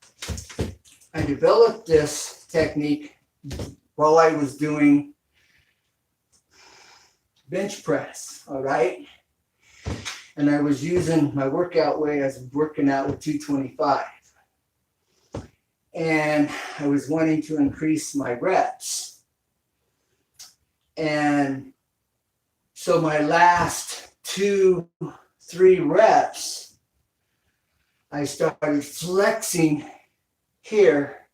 I developed this technique while I was doing bench press, all right? And I was using my workout weight. I was working out with 225. And I was wanting to increase my reps. And so my last 2, 3 reps, I started flexing here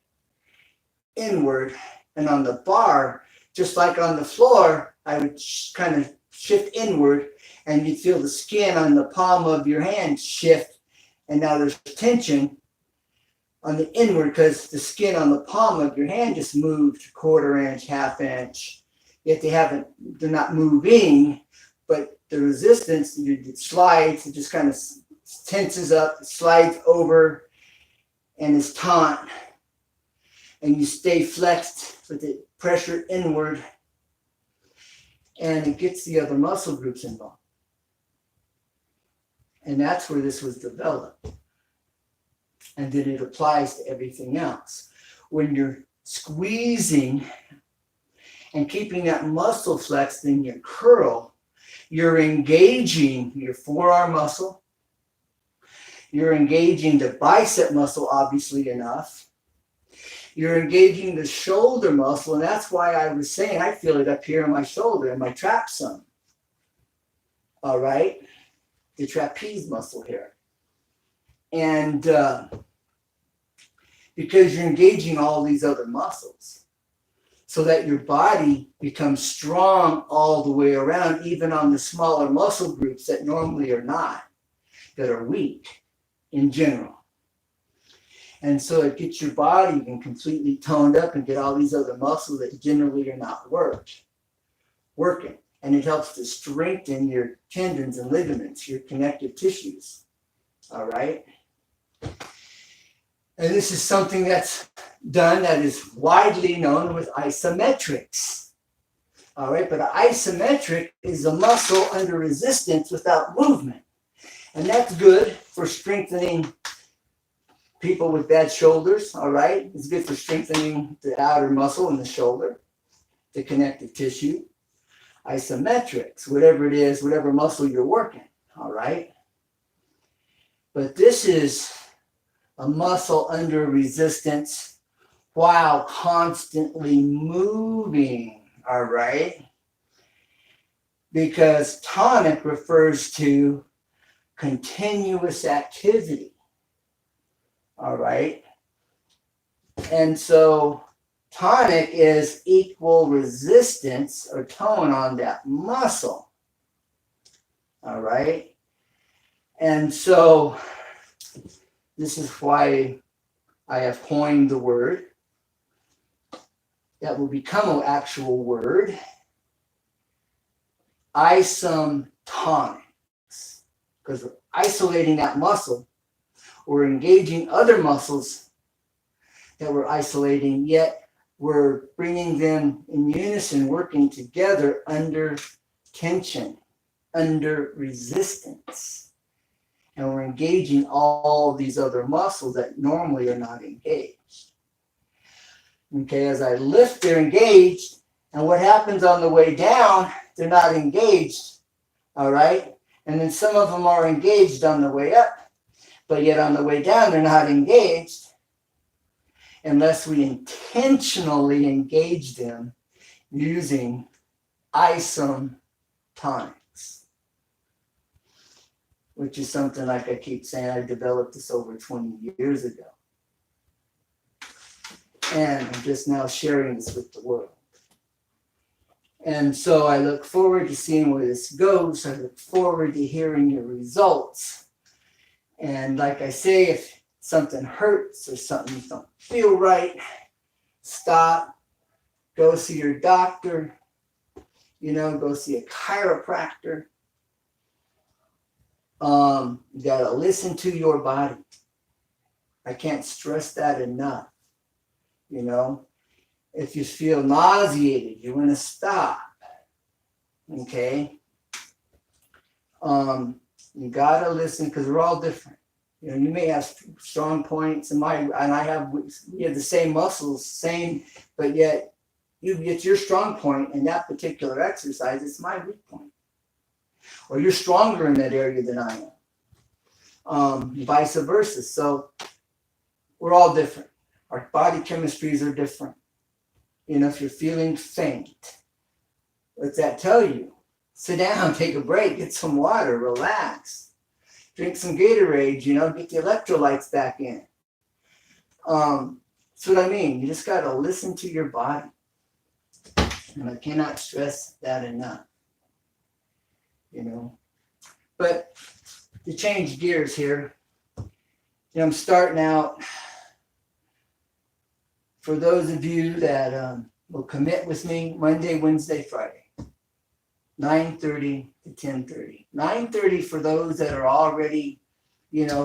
inward. And on the bar, just like on the floor, I would kind of shift inward, and you'd feel the skin on the palm of your hand shift. And now there's tension on the inward because the skin on the palm of your hand just moved quarter inch, half inch. Yet they're not moving, but the resistance, it slides, it just kind of tenses up, slides over, and is taut. And you stay flexed with the pressure inward, and it gets the other muscle groups involved. And that's where this was developed. And then it applies to everything else. When you're squeezing and keeping that muscle flexed in your curl, you're engaging your forearm muscle. You're engaging the bicep muscle, obviously enough. You're engaging the shoulder muscle, and that's why I was saying I feel it up here in my shoulder, in my trap zone. All right? The trapeze muscle here. And because you're engaging all these other muscles so that your body becomes strong all the way around, even on the smaller muscle groups that normally are not, that are weak in general. And so it gets your body even completely toned up and get all these other muscles that generally are not working. And it helps to strengthen your tendons and ligaments, your connective tissues. All right? And this is something that's done that is widely known with isometrics. All right? But an isometric is a muscle under resistance without movement. And that's good for strengthening people with bad shoulders, all right? It's good for strengthening the outer muscle in the shoulder, the connective tissue. Isometrics, whatever it is, whatever muscle you're working, all right? But this is a muscle under resistance while constantly moving, all right? Because tonic refers to continuous activity. All right. And so tonic is equal resistance or tone on that muscle. All right. And so this is why I have coined the word that will become an actual word, isometonics. Because isolating that muscle or engaging other muscles that we're isolating, yet we're bringing them in unison, working together under tension, under resistance. And we're engaging all these other muscles that normally are not engaged. Okay, as I lift, they're engaged. And what happens on the way down, they're not engaged. All right? And then some of them are engaged on the way up. But yet on the way down, they're not engaged unless we intentionally engage them using isometonics, which is something, like I keep saying, I developed this over 20 years ago. And I'm just now sharing this with the world. And so I look forward to seeing where this goes. I look forward to hearing your results. And like I say, if something hurts or something don't feel right, stop, go see your doctor, go see a chiropractor. You gotta listen to your body. I can't stress that enough. If you feel nauseated, you want to stop. Okay? You gotta listen, because we're all different. You may have strong points, and I have the same muscles, but yet you get your strong point in that particular exercise. It's my weak point, or you're stronger in that area than I am. Vice versa. So we're all different. Our body chemistries are different. If you're feeling faint, what's that tell you? Sit down, take a break, get some water, relax. Drink some Gatorade, get the electrolytes back in. That's what I mean. You just got to listen to your body. And I cannot stress that enough. But to change gears here, I'm starting out. For those of you that will commit with me, Monday, Wednesday, Friday, 9:30 to 10:30. 9:30 for those that are already,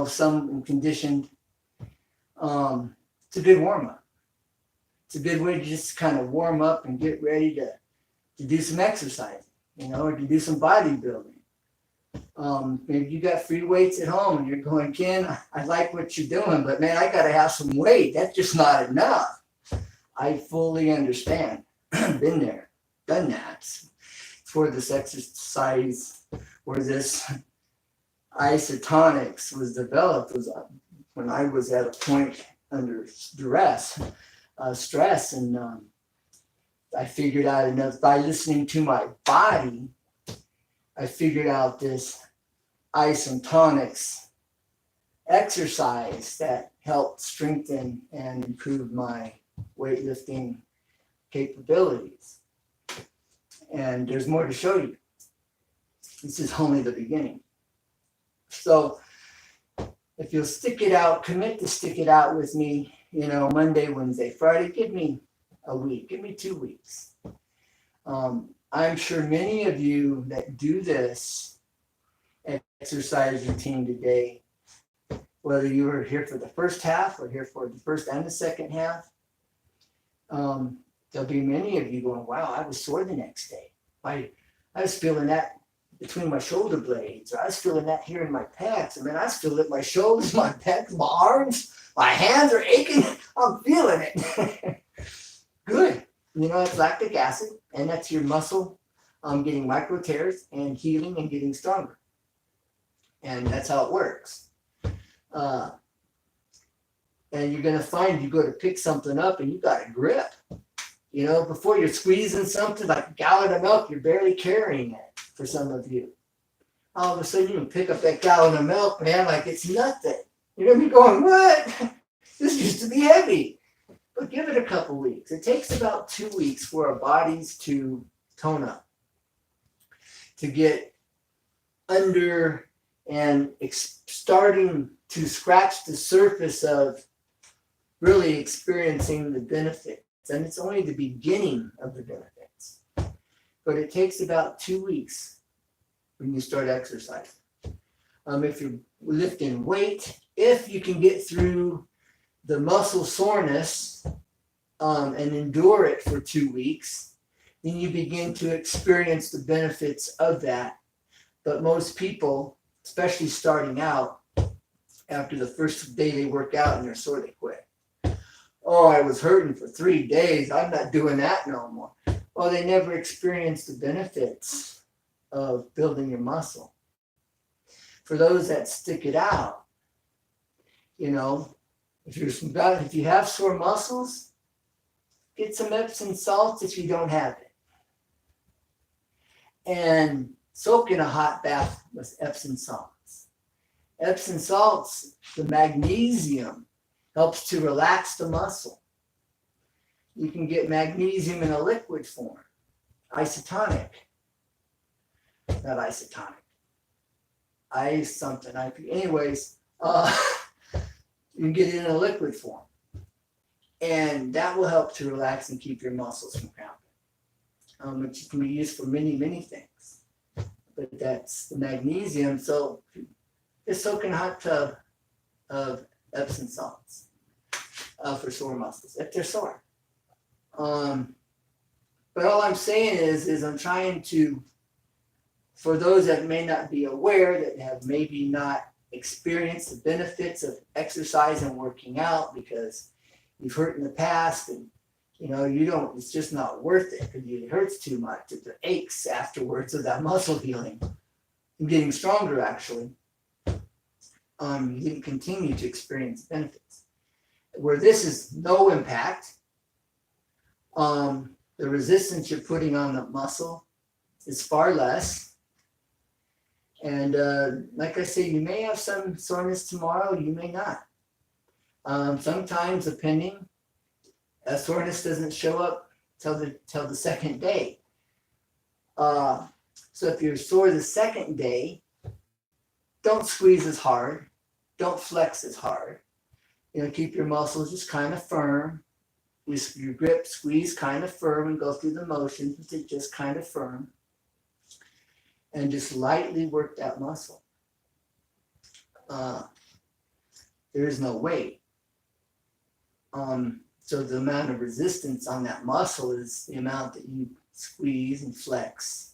some conditioned. It's a good warm-up. It's a good way to just kind of warm up and get ready to do some exercise, or to do some bodybuilding. Maybe you got free weights at home and you're going, Ken, I like what you're doing, but man, I got to have some weight. That's just not enough. I fully understand. Been there, done that. For this exercise, where this isometronics was developed, was when I was at a point under stress, and I figured out enough by listening to my body. I figured out this isometronics exercise that helped strengthen and improve my weightlifting capabilities. And there's more to show you. This is only the beginning. So if you'll stick it out, commit to stick it out with me, Monday, Wednesday, Friday, give me a week, give me 2 weeks. I'm sure many of you that do this exercise routine today, whether you were here for the first half or here for the first and the second half, there'll be many of you going, wow, I was sore the next day. I was feeling that between my shoulder blades, or I was feeling that here in my pecs. I was feeling it in my shoulders, my pecs, my arms, my hands are aching. I'm feeling it. Good. It's lactic acid, and that's your muscle getting micro tears and healing and getting stronger. And that's how it works. And you're going to find you go to pick something up and you got a grip. Before you're squeezing something like a gallon of milk, you're barely carrying it for some of you. All of a sudden, you can pick up that gallon of milk, man, like it's nothing. You're going to be going, what? This used to be heavy. But give it a couple weeks. It takes about 2 weeks for our bodies to tone up, to get under and starting to scratch the surface of really experiencing the benefits. And it's only the beginning of the benefits. But it takes about 2 weeks when you start exercising. If you're lifting weight, if you can get through the muscle soreness and endure it for 2 weeks, then you begin to experience the benefits of that. But most people, especially starting out, after the first day they work out and they're sore, they quit. Oh, I was hurting for 3 days. I'm not doing that no more. Well, they never experienced the benefits of building your muscle. For those that stick it out, you know, if you have sore muscles, get some Epsom salts if you don't have it. And soak in a hot bath with Epsom salts. Epsom salts, the magnesium helps to relax the muscle. You can get magnesium in a liquid form, isotonic, not isotonic, something. Anyways, you can get it in a liquid form, and that will help to relax and keep your muscles from cramping. Which can be used for many, many things. But that's the magnesium. So just soak in a hot tub of Epsom salts for sore muscles if they're sore. But all I'm saying is I'm trying to, for those that may not be aware, that have maybe not experienced the benefits of exercise and working out because you've hurt in the past and it's just not worth it because it hurts too much. It aches afterwards of that muscle healing and getting stronger actually. You didn't continue to experience benefits. Where this is no impact, the resistance you're putting on the muscle is far less. And like I say, you may have some soreness tomorrow, you may not. Sometimes, depending, soreness doesn't show up till the second day. So if you're sore the second day, don't squeeze as hard, don't flex as hard. Keep your muscles just kind of firm. Your grip, squeeze kind of firm and go through the motions with it just kind of firm. And just lightly work that muscle. There is no weight. So the amount of resistance on that muscle is the amount that you squeeze and flex.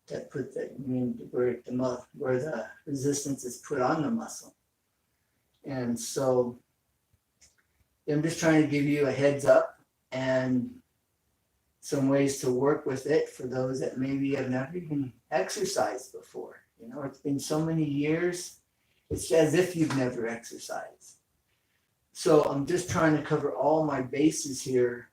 That put that where the resistance is put on the muscle. And so I'm just trying to give you a heads up and some ways to work with it for those that maybe have never even exercised before. It's been so many years, it's as if you've never exercised. So I'm just trying to cover all my bases here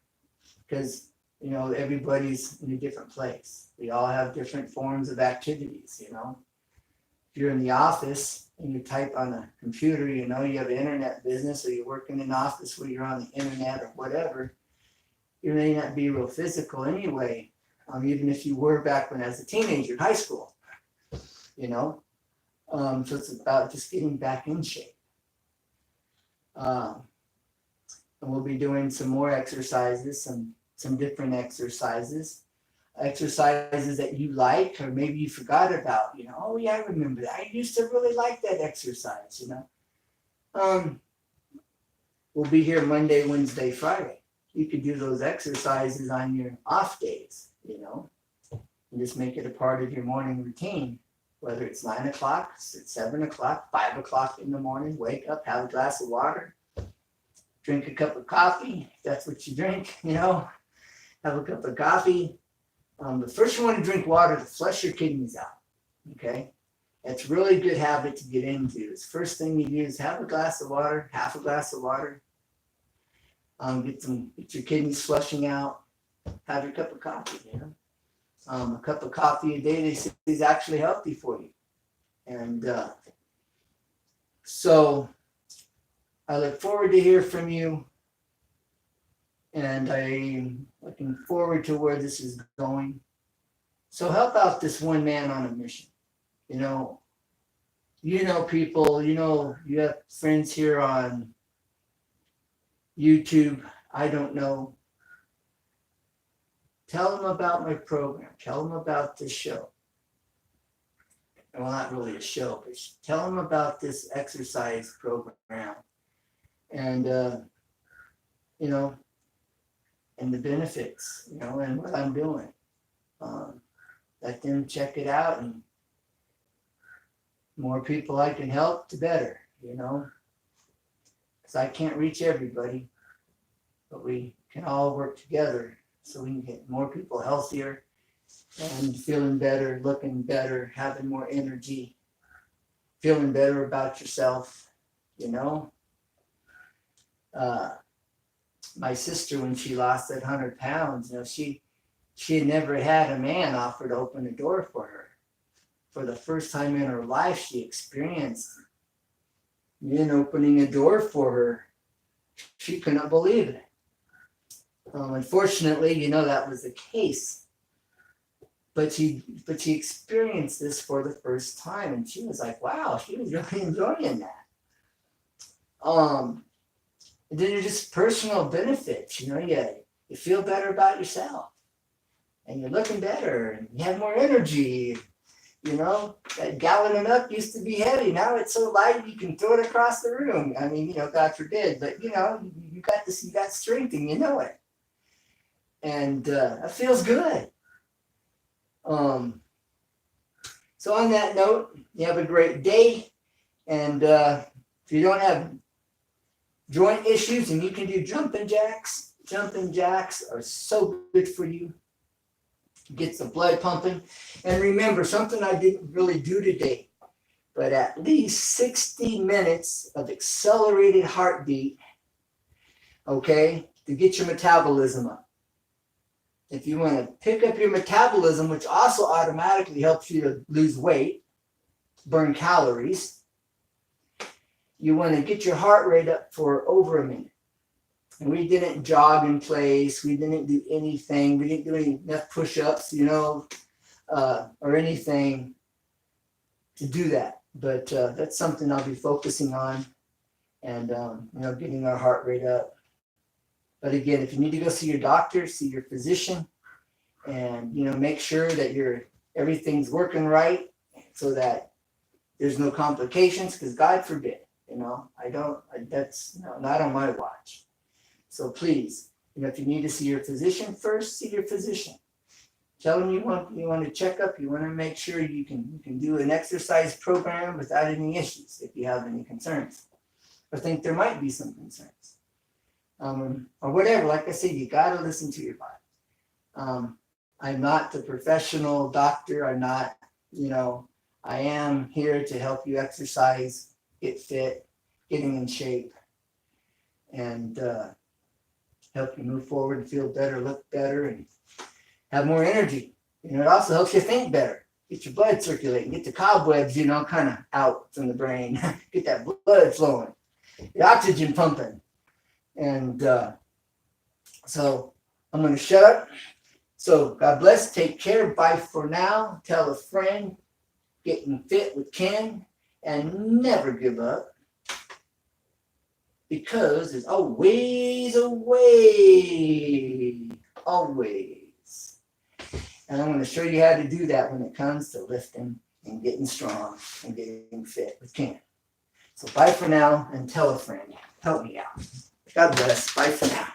because, everybody's in a different place. We all have different forms of activities, If you're in the office and you type on a computer, you have an internet business or you work in an office where you're on the internet or whatever, you may not be real physical anyway, even if you were back when I was a teenager in high school, So it's about just getting back in shape. And we'll be doing some more exercises, some different exercises that you like, or maybe you forgot about, oh yeah, I remember that. I used to really like that exercise, We'll be here Monday, Wednesday, Friday. You could do those exercises on your off days, and just make it a part of your morning routine, whether it's 9 o'clock, it's 7 o'clock, 5 o'clock in the morning, wake up, have a glass of water, drink a cup of coffee, if that's what you drink, have a cup of coffee. But first you want to drink water to flush your kidneys out, okay? That's a really good habit to get into. It's first thing you do is have a glass of water, half a glass of water. Get your kidneys flushing out, have your cup of coffee, A cup of coffee a day, they say, is actually healthy for you. And so I look forward to hear from you. And I'm looking forward to where this is going. So help out this one man on a mission. People, you have friends here on YouTube. I don't know. Tell them about my program. Tell them about this show. well, not really a show, but tell them about this exercise program and, you know, and the benefits, you know, and what I'm doing. Let them check it out, and more people I can help, the better, you know, because I can't reach everybody, but we can all work together so we can get more people healthier and feeling better, looking better, having more energy, feeling better about yourself, you know. My sister, when she lost that 100 pounds, you know, she had never had a man offer to open a door for her. For the first time in her life, she experienced men opening a door for her. She couldn't believe it. Unfortunately, you know, that was the case. But she experienced this for the first time, and she was like, wow, she was really enjoying that. And then there's just personal benefits, you know, you feel better about yourself, and you're looking better, and you have more energy. You know, that gallon of milk used to be heavy. Now it's so light you can throw it across the room. I mean, you know, God forbid, but you know, you got this, you got strength, and you know it, and that feels good. So on that note, you have a great day, and if you don't have joint issues and you can do jumping jacks are so good for you. Gets the blood pumping. And remember, something I didn't really do today, but at least 60 minutes of accelerated heartbeat, okay, to get your metabolism up. If you want to pick up your metabolism, which also automatically helps you to lose weight, burn calories, you want to get your heart rate up for over a minute. And we didn't jog in place. We didn't do anything. We didn't do enough push-ups, you know, or anything to do that. But that's something I'll be focusing on, and, you know, getting our heart rate up. But again, if you need to go see your doctor, see your physician, and, you know, make sure that everything's working right so that there's no complications, because God forbid, you know, that's not on my watch. So please, you know, if you need to see your physician first, see your physician. Tell them you want to check up. You want to make sure you can do an exercise program without any issues if you have any concerns, or think there might be some concerns, or whatever. Like I said, you got to listen to your body. I'm not the professional doctor. I'm not, you know, I am here to help you exercise, get fit, getting in shape, and help you move forward and feel better, look better, and have more energy. You know, it also helps you think better, get your blood circulating, get the cobwebs, you know, kind of out from the brain, get that blood flowing, the oxygen pumping. And so I'm going to shut up. So God bless, take care, bye for now, tell a friend, getting fit with Ken, and never give up. Because there's always a way, always. And I'm going to show you how to do that when it comes to lifting and getting strong and getting fit with Ken. So bye for now, and tell a friend. Help me out. God bless. Bye for now.